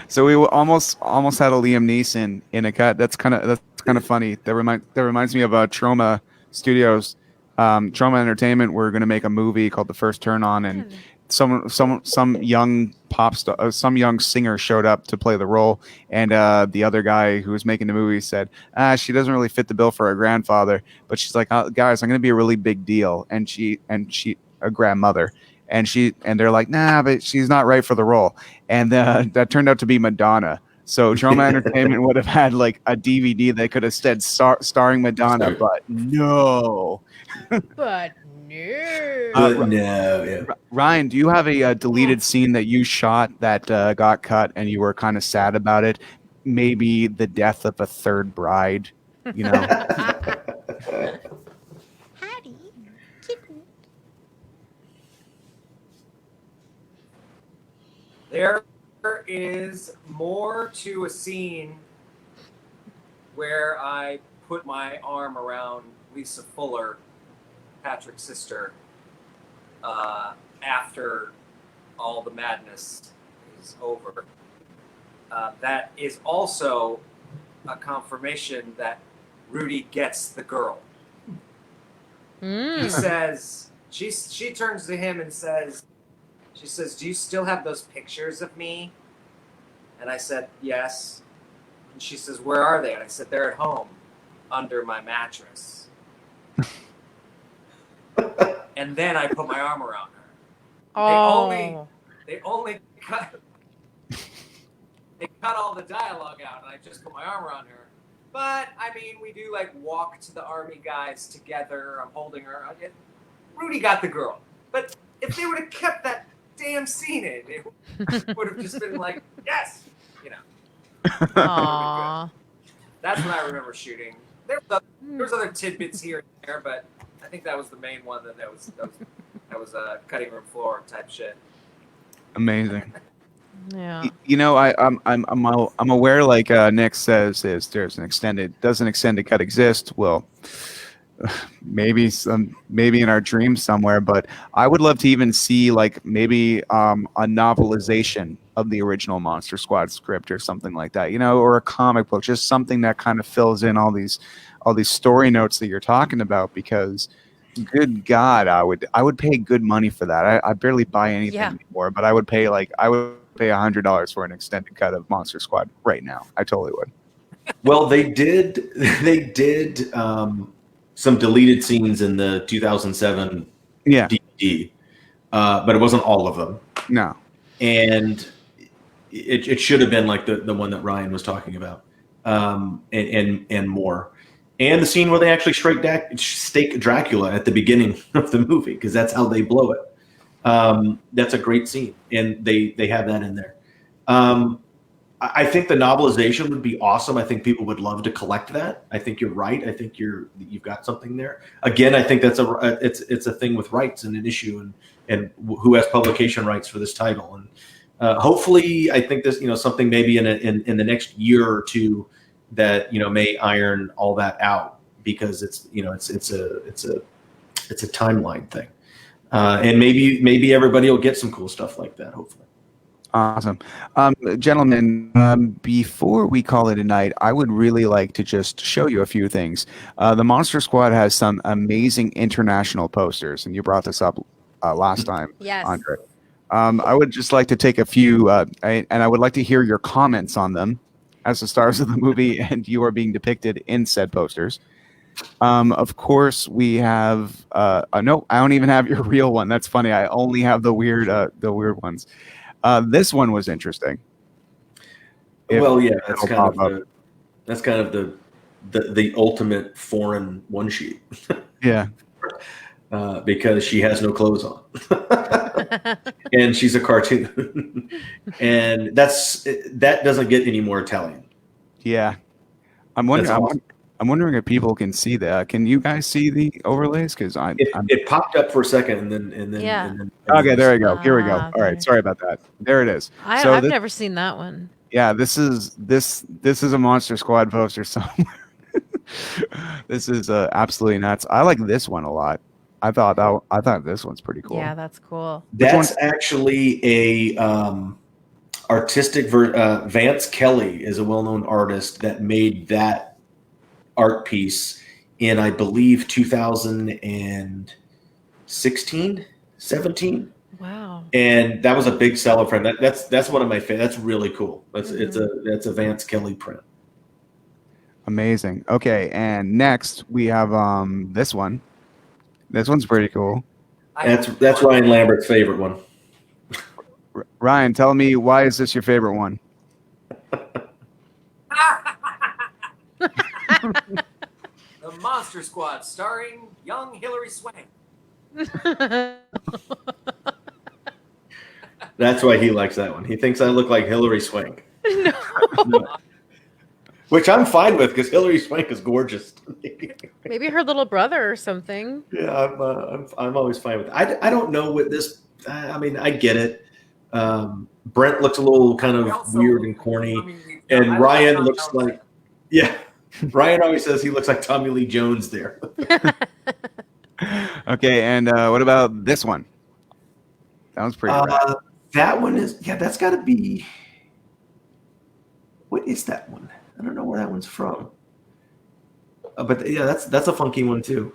So we almost had a Liam Neeson in a cut. That's kind of funny. That reminds me of Trauma Studios, Trauma Entertainment. We're going to make a movie called The First Turn On, and some young pop star, some young singer showed up to play the role, and the other guy who was making the movie said, she doesn't really fit the bill for her grandfather, but she's like, guys, I'm going to be a really big deal, and she a grandmother. And they're like, nah, but she's not right for the role. And that turned out to be Madonna. So Trauma Entertainment would have had like a DVD that could have said starring Madonna, but no. But no. Ryan, do you have a deleted scene that you shot that got cut and you were kind of sad about it? Maybe the death of a third bride, There is more to a scene where I put my arm around Lisa Fuller, Patrick's sister, after all the madness is over. That is also a confirmation that Rudy gets the girl. He says, she turns to him and says, do you still have those pictures of me? And I said, yes. And she says, where are they? And I said, they're at home, under my mattress. And then I put my arm around her. Oh. They only cut all the dialogue out, and I just put my arm around her. But, I mean, we do, like, walk to the army guys together. I'm holding her. Rudy got the girl. But if they would have kept that damn scene in, it would have just been like, yes, Aww. That's what I remember shooting. There was other tidbits here and there, but I think that was the main one. That was a cutting room floor type shit. Amazing. Yeah. I'm aware, like Nick says, there's an extended cut exist? Well, maybe in our dreams somewhere, but I would love to even see like maybe a novelization of the original Monster Squad script or something like that, or a comic book, just something that kind of fills in all these story notes that you're talking about, because good God, I would pay good money for that. I barely buy anything anymore, but I would pay $100 for an extended cut of Monster Squad right now. I totally would. Well, they did some deleted scenes in the 2007 DVD, but it wasn't all of them. No. And it should have been like the one that Ryan was talking about, and more. And the scene where they actually stake Dracula at the beginning of the movie, because that's how they blow it. That's a great scene, and they have that in there. I think the novelization would be awesome. I think people would love to collect that. I think you're right. I think you've got something there. Again, I think that's it's a thing with rights and an issue, and who has publication rights for this title. And hopefully, I think this something maybe in the next year or two that may iron all that out, because it's a timeline thing, and maybe everybody will get some cool stuff like that. Hopefully. Awesome. Gentlemen, before we call it a night, I would really like to just show you a few things. The Monster Squad has some amazing international posters, and you brought this up last time, yes. Andre. I would just like to take a few, and I would like to hear your comments on them as the stars of the movie and you are being depicted in said posters. Of course, we have, no, I don't even have your real one. That's funny. I only have the weird ones. This one was interesting. Well, yeah, that's kind of the ultimate foreign one sheet. Yeah. because she has no clothes on, and she's a cartoon, and that doesn't get any more Italian. Yeah, I'm wondering if people can see that. Can you guys see the overlays? Because it popped up for a second, and then Yeah. Okay, there we go. Here we go. Ah, All right, sorry about that. There it is. So I've never seen that one. Yeah, this is a Monster Squad poster somewhere. This is absolutely nuts. I like this one a lot. I thought this one's pretty cool. Yeah, that's cool. That's actually a artistic Vance Kelly is a well-known artist that made that art piece in, I believe, 2016, 17. Wow. And that was a big seller for him. That's one of my favorites. That's really cool. That's a Vance Kelly print. Amazing. Okay, and next we have this one. This one's pretty cool. That's Ryanlambert's favorite one. Ryan, tell me, why is this your favorite one? The Monster Squad, starring young Hilary Swank. That's why he likes that one. He thinks I look like Hilary Swank. No. Which I'm fine with, because Hilary Swank is gorgeous. Maybe her little brother or something. Yeah, I'm always fine with it. I don't know what this. I mean, I get it. Brent looks a little kind of weird and corny, and Ryan looks like, yeah. Ryan always says he looks like Tommy Lee Jones there. Okay, and what about this one? That one's pretty rad. That one is, that's got to be. What is that one? I don't know where that one's from. But yeah, that's a funky one too.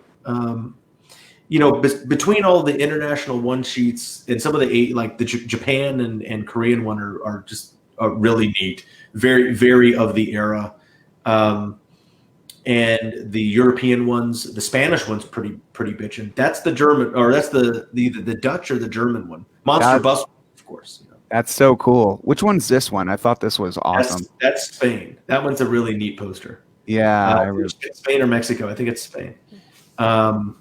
Between all the international one sheets and some of the like the Japan and Korean one are just really neat, very very of the era. And the European ones, the Spanish one's pretty bitchin'. That's the German, or that's the Dutch or the German one. Monster Bus, of course. That's so cool. Which one's this one? I thought this was awesome. That's Spain. That one's a really neat poster. Yeah, Spain or Mexico. I think it's Spain. Well,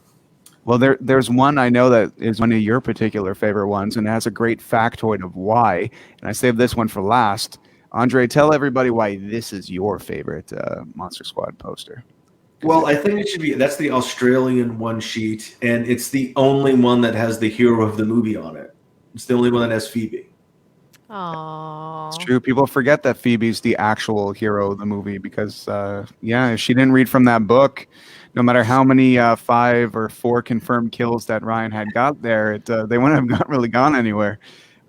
there's one I know that is one of your particular favorite ones, and it has a great factoid of why. And I saved this one for last. Andre, tell everybody why this is your favorite Monster Squad poster. Well, I think it should be. That's the Australian one sheet, and it's the only one that has the hero of the movie on it. It's the only one that has Phoebe. Aww. It's true. People forget that Phoebe's the actual hero of the movie because, if she didn't read from that book, no matter how many 5 or 4 confirmed kills that Ryan had got there, they wouldn't have really gone anywhere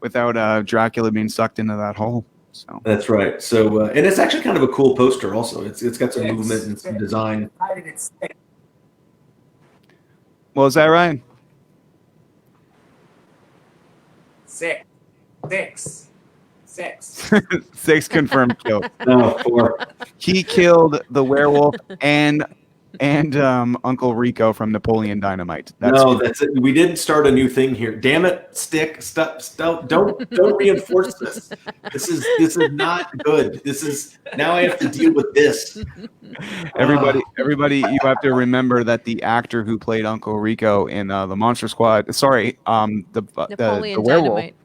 without Dracula being sucked into that hole. So that's right. So, and it's actually kind of a cool poster. Also, it's got some movement and some design. What was that, Ryan? 6. 6 confirmed kills. No, 4. He killed the werewolf and Uncle Rico from Napoleon Dynamite. That's it. We didn't start a new thing here. Damn it! Don't reinforce this. This is not good. Now I have to deal with this. Everybody, you have to remember that the actor who played Uncle Rico in the Monster Squad, the werewolf. Dynamite.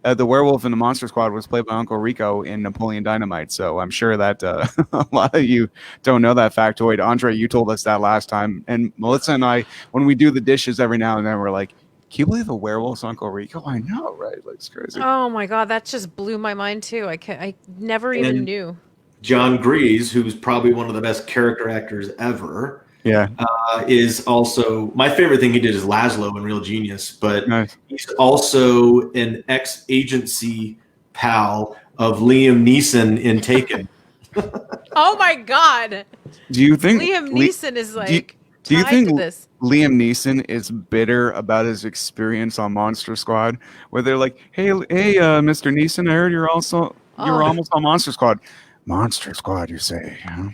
The werewolf in the Monster Squad was played by Uncle Rico in Napoleon Dynamite. So I'm sure that a lot of you don't know that factoid. Andre, you told us that last time. And Melissa and I, when we do the dishes every now and then, we're like, can you believe the werewolf's Uncle Rico? I know, right? Like, it's crazy. Oh my God, that just blew my mind too. I never even knew. John Grease, who's probably one of the best character actors ever. Yeah, is also my favorite thing he did is Laszlo in Real Genius, but nice. He's also an ex-agency pal of Liam Neeson in Taken. Oh my God! Do you think Liam Neeson is like? Do you think this? Liam Neeson is bitter about his experience on Monster Squad? Where they're like, "Hey, Mr. Neeson, I heard you're almost on Monster Squad." Monster Squad, you say? Huh?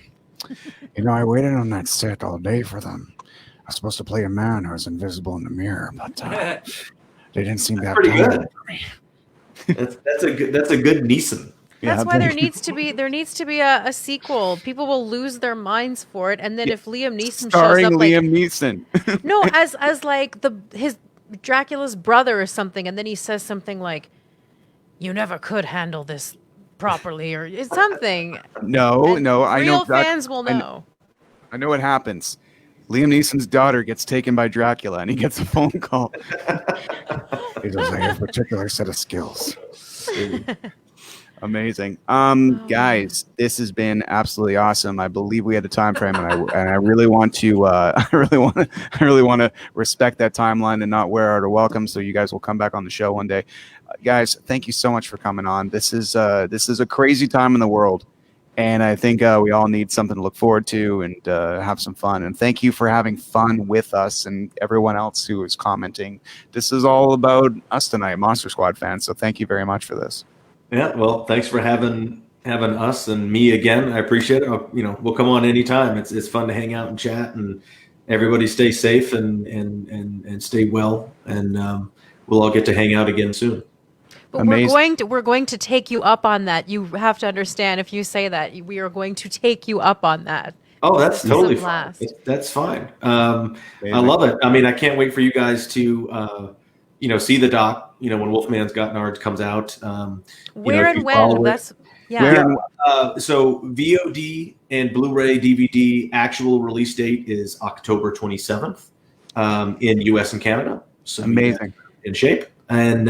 I waited on that set all day for them. I was supposed to play a man who was invisible in the mirror, but they didn't seem to have pretty time good. for me. That's a good Neeson. That's why there needs to be a sequel. People will lose their minds for it, and then if Liam Neeson starring shows up, Liam Neeson. no, as like his Dracula's brother or something, and then he says something like, "You never could handle this properly," or something. No, I know. Real fans will know. I know what happens. Liam Neeson's daughter gets taken by Dracula, and he gets a phone call. He doesn't have a particular set of skills. Amazing. Guys, this has been absolutely awesome. I believe we had a time frame, and I really want to I really want to respect that timeline and not wear out a welcome, so you guys will come back on the show one day. Guys, thank you so much for coming on. This is a crazy time in the world, and I think we all need something to look forward to and have some fun. And thank you for having fun with us and everyone else who is commenting. This is all about us tonight, Monster Squad fans. So thank you very much for this. Yeah, well, thanks for having us and me again. I appreciate it. We'll come on anytime. It's fun to hang out and chat, and everybody stay safe and stay well, and we'll all get to hang out again soon. But we're going to take you up on that. You have to understand, if you say that, we are going to take you up on that. Oh, that's totally fine. That's fine. I love it. I mean, I can't wait for you guys to see the doc. When Wolfman's Got NARDS comes out. Where and when? That's so VOD and Blu-ray DVD actual release date is October 27th in US and Canada. So amazing. In shape. And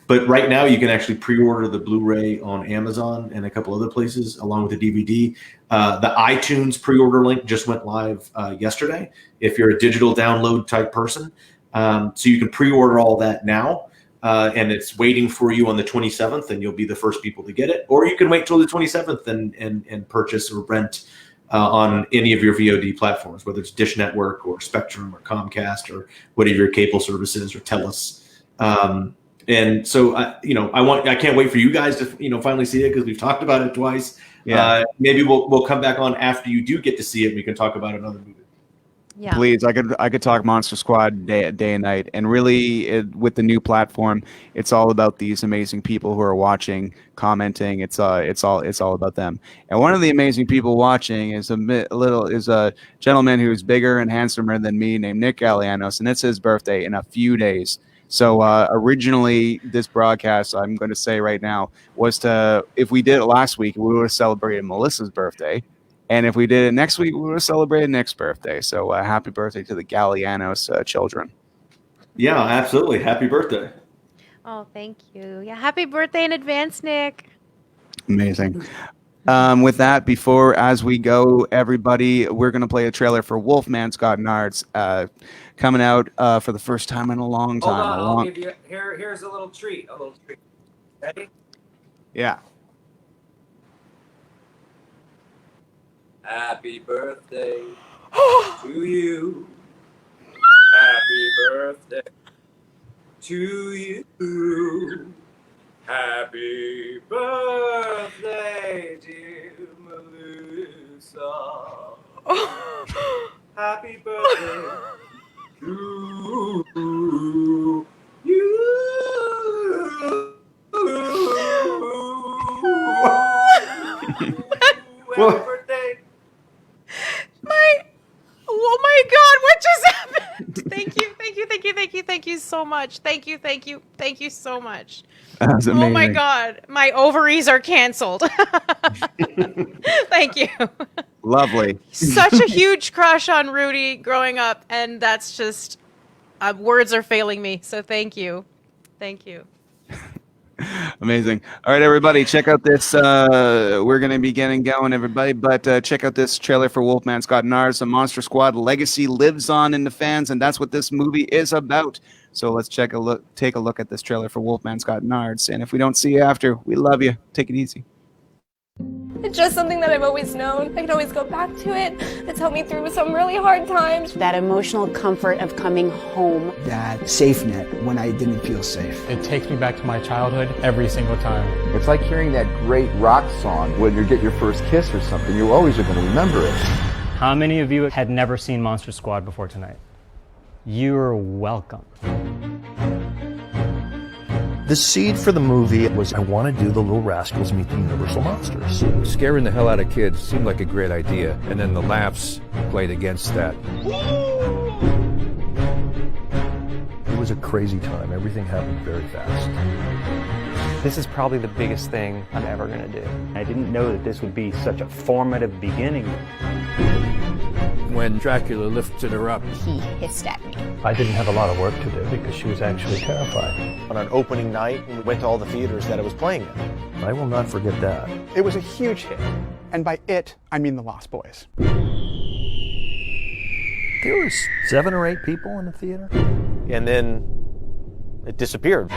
but right now you can actually pre-order the Blu-ray on Amazon and a couple other places along with the DVD. The iTunes pre-order link just went live yesterday if you're a digital download type person. So you can pre-order all that now, and it's waiting for you on the 27th, and you'll be the first people to get it. Or you can wait till the 27th and purchase or rent on any of your VOD platforms, whether it's Dish Network or Spectrum or Comcast or whatever your cable service is, or Telus. And so I can't wait for you guys to finally see it, because we've talked about it twice. Yeah. Maybe we'll come back on after you do get to see it. We can talk about another movie. Yeah. Please, I could talk Monster Squad day and night, and really with the new platform, it's all about these amazing people who are watching, commenting. It's all about them. And one of the amazing people watching is a gentleman who's bigger and handsomer than me, named Nick Gallianos, and it's his birthday in a few days. So originally, this broadcast, I'm going to say right now, was if we did it last week, we would have celebrated Melissa's birthday. And if we did it next week, we would have celebrated Nick's birthday. So happy birthday to the Gallianos children. Yeah, absolutely. Happy birthday. Oh, thank you. Yeah, happy birthday in advance, Nick. Amazing. With that, as we go, everybody, we're going to play a trailer for Wolfman's Got NARDS, coming out for the first time in a long time. Hold on, I'll give you, here's a little treat. Ready? Yeah. Happy birthday to you. Happy birthday to you. Happy birthday, dear Melissa. Happy birthday to you. Happy birthday. Oh my God, what just happened? Thank you so much. Thank you so much. That's amazing. Oh my God, my ovaries are canceled. Thank you. Lovely. Such a huge crush on Rudy growing up, and that's just, words are failing me, so thank you. Thank you. Amazing. All right, everybody, check out this. We're going to be getting going, everybody, but check out this trailer for Wolfman's Got NARDS. The Monster Squad legacy lives on in the fans, and that's what this movie is about. So let's take a look at this trailer for Wolfman's Got NARDS. And if we don't see you after, we love you. Take it easy. It's just something that I've always known. I can always go back to it. It's helped me through some really hard times. That emotional comfort of coming home. That safe net when I didn't feel safe. It takes me back to my childhood every single time. It's like hearing that great rock song when you get your first kiss or something. You always are going to remember it. How many of you had never seen Monster Squad before tonight? You're welcome. The seed for the movie was I want to do the Little Rascals Meet the Universal Monsters. Scaring the hell out of kids seemed like a great idea, and then the laughs played against that. It was a crazy time. Everything happened very fast. This is probably the biggest thing I'm ever going to do. I didn't know that this would be such a formative beginning. When Dracula lifted her up, He hissed at me. I didn't have a lot of work to do because she was actually terrified. On an opening night, we went to all the theaters that it was playing in. I will not forget that. It was a huge hit. And by it, I mean the Lost Boys. There was 7 or 8 people in the theater. And then it disappeared.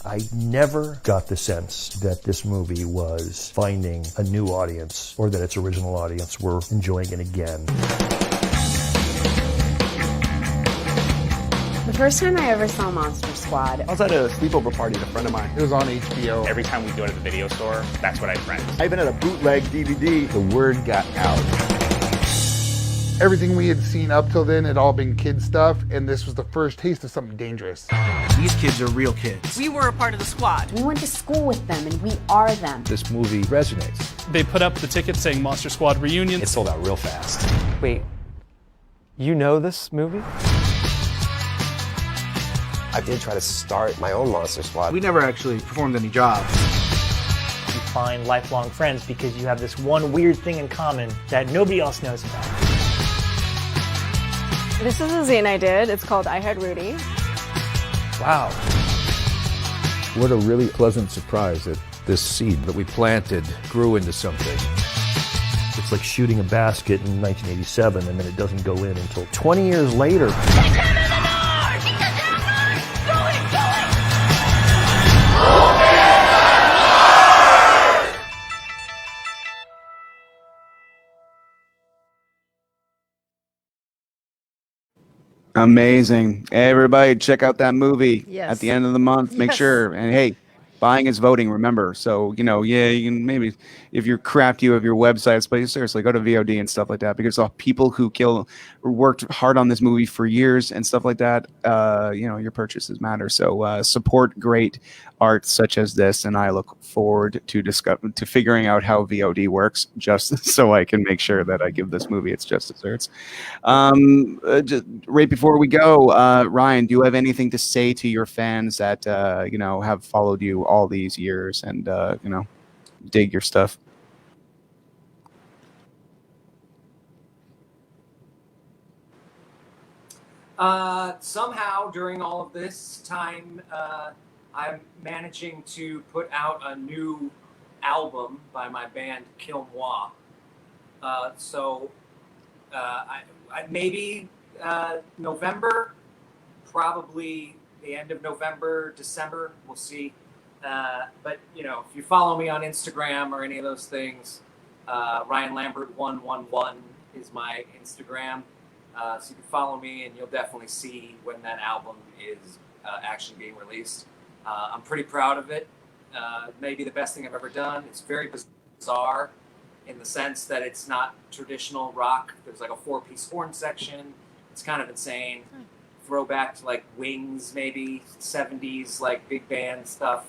I never got the sense that this movie was finding a new audience or that its original audience were enjoying it again. The first time I ever saw Monster Squad, I was at a sleepover party with a friend of mine. It was on HBO. Every time we go to the video store, that's what I'd rent. I even had a bootleg DVD. The word got out. Everything we had seen up till then had all been kid stuff, and this was the first taste of something dangerous. These kids are real kids. We were a part of the squad. we went to school with them and we are them. this movie resonates. They put up the ticket saying Monster Squad reunion. It sold out real fast. Wait, you know this movie? I did try to start my own Monster Squad. We never actually performed any jobs. You find lifelong friends because you have this one weird thing in common that nobody else knows about. This is a zine I did. It's called I Had Rudy. Wow. What a really pleasant surprise that this seed that we planted grew into something. It's like shooting a basket in 1987 and then it doesn't go in until 20 years later. Amazing. Everybody check out that movie Yes. at the end of the month. Make Yes. sure. And hey, buying is voting, remember. So, you know, yeah, you can maybe, if you're crapped, you have your websites, but seriously, go to VOD and stuff like that, because people who worked hard on this movie for years and stuff like that, you know, your purchases matter. So support great art such as this, and I look forward to figuring out how VOD works, just so I can make sure that I give this movie its just desserts. Just right before we go, Ryan, do you have anything to say to your fans that you know, have followed you all these years and you know, dig your stuff? Somehow during all of this time, I'm managing to put out a new album by my band Kill Moi. So maybe November, probably the end of November, December, we'll see. But you know, if you follow me on Instagram or any of those things, Ryanlambert111 is my Instagram. So you can follow me and you'll definitely see when that album is actually being released. I'm pretty proud of it. Maybe the best thing I've ever done. It's very bizarre in the sense that it's not traditional rock. There's like a 4-piece horn section. It's kind of insane. Throwback to like Wings, maybe 70s, like big band stuff.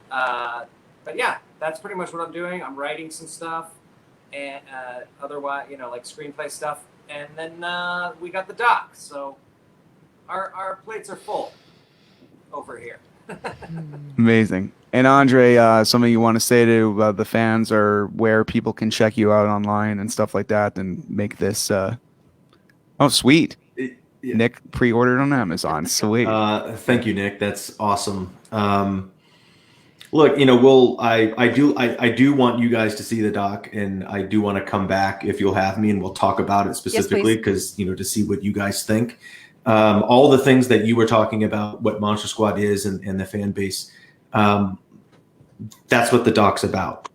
But yeah, that's pretty much what I'm doing. I'm writing some stuff and otherwise, you know, like screenplay stuff. And then we got the doc. So our plates are full over here. Amazing. And Andre, something you want to say to the fans, or where people can check you out online and stuff like that, and make this oh, sweet. Nick pre-ordered on Amazon. Sweet. Thank you, Nick. That's awesome. Look, you know, I do want you guys to see the doc, and I do want to come back if you'll have me, and we'll talk about it specifically, because you know, to see what you guys think. All the things that you were talking about, what Monster Squad is and the fan base, that's what the doc's about.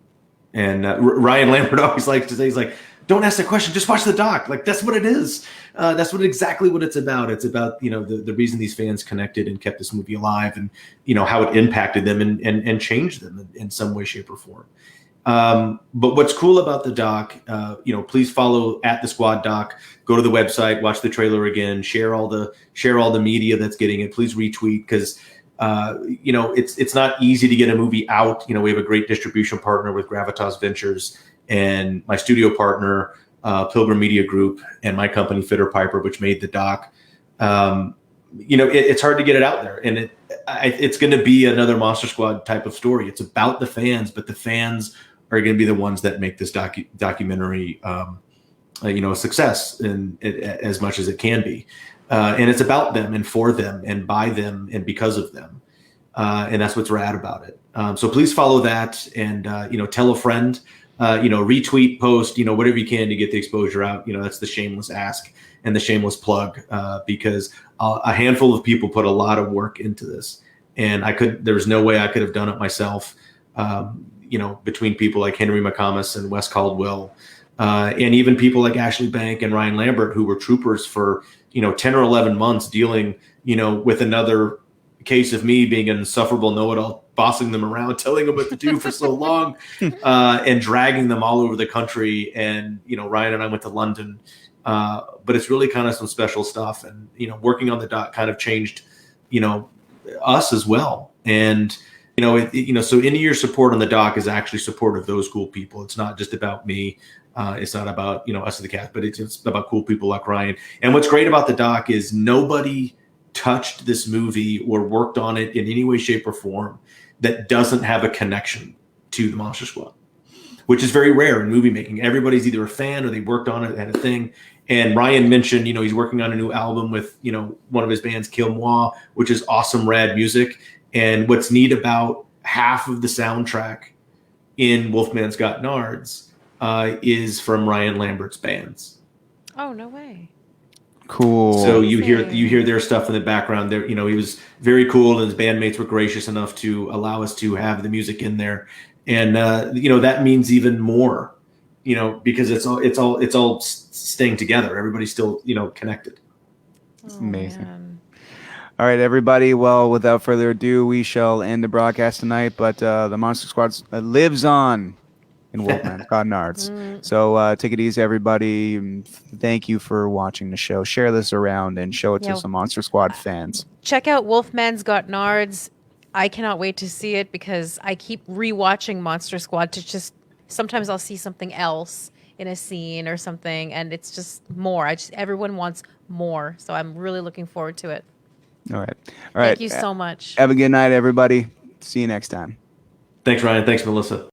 And Ryanlambert always likes to say, he's like, don't ask the question, just watch the doc. Like, that's what it is. That's exactly what it's about. It's about, you know, the reason these fans connected and kept this movie alive, and, you know, how it impacted them and changed them in some way, shape, or form. But what's cool about the doc, you know, please follow @the Squad Doc. Go to the website, watch the trailer again, share all the media that's getting it. Please retweet, because it's not easy to get a movie out. We have a great distribution partner with Gravitas Ventures, and my studio partner, Pilgrim Media Group, and my company Fitter Piper, which made the doc. It's hard to get it out there, and it's going to be another Monster Squad type of story. It's about the fans, but the fans are going to be the ones that make this documentary a success as much as it can be. And it's about them and for them and by them and because of them. And that's what's rad about it. So please follow that and, tell a friend, retweet, post, whatever you can to get the exposure out. That's the shameless ask and the shameless plug, because a handful of people put a lot of work into this. And there was no way I could have done it myself, between people like Henry McComas and Wes Caldwell, and even people like Ashley Bank and Ryanlambert, who were troopers for 10 or 11 months dealing with another case of me being an insufferable know-it-all, bossing them around, telling them what to do for so long, and dragging them all over the country. And Ryan and I went to London, but it's really kind of some special stuff. And working on the doc kind of changed us as well. And so any of your support on the doc is actually support of those cool people. It's not just about me. It's not about us as the cast, but it's about cool people like Ryan. And what's great about the doc is nobody touched this movie or worked on it in any way, shape, or form that doesn't have a connection to the Monster Squad, which is very rare in movie making. Everybody's either a fan or they worked on it, had a thing. And Ryan mentioned, he's working on a new album with, one of his bands, Kill Moi, which is awesome, rad music. And what's neat about half of the soundtrack in Wolfman's Got Nards is from Ryanlambert's bands. Oh, no way. Cool. So you hear their stuff in the background there. He was very cool, and his bandmates were gracious enough to allow us to have the music in there. And that means even more, because it's all staying together. Everybody's still connected. It's amazing. Man. All right, everybody. Well, without further ado, we shall end the broadcast tonight. But the Monster Squad lives on in Wolfman's Got Nards. So take it easy, everybody. Thank you for watching the show. Share this around and show it to some Monster Squad fans. Check out Wolfman's Got Nards. I cannot wait to see it because I keep rewatching Monster Squad to just sometimes I'll see something else in a scene or something, and it's just more. Everyone wants more, so I'm really looking forward to it. All right. Thank you so much. Have a good night, everybody. See you next time. Thanks, Ryan. Thanks, Melissa.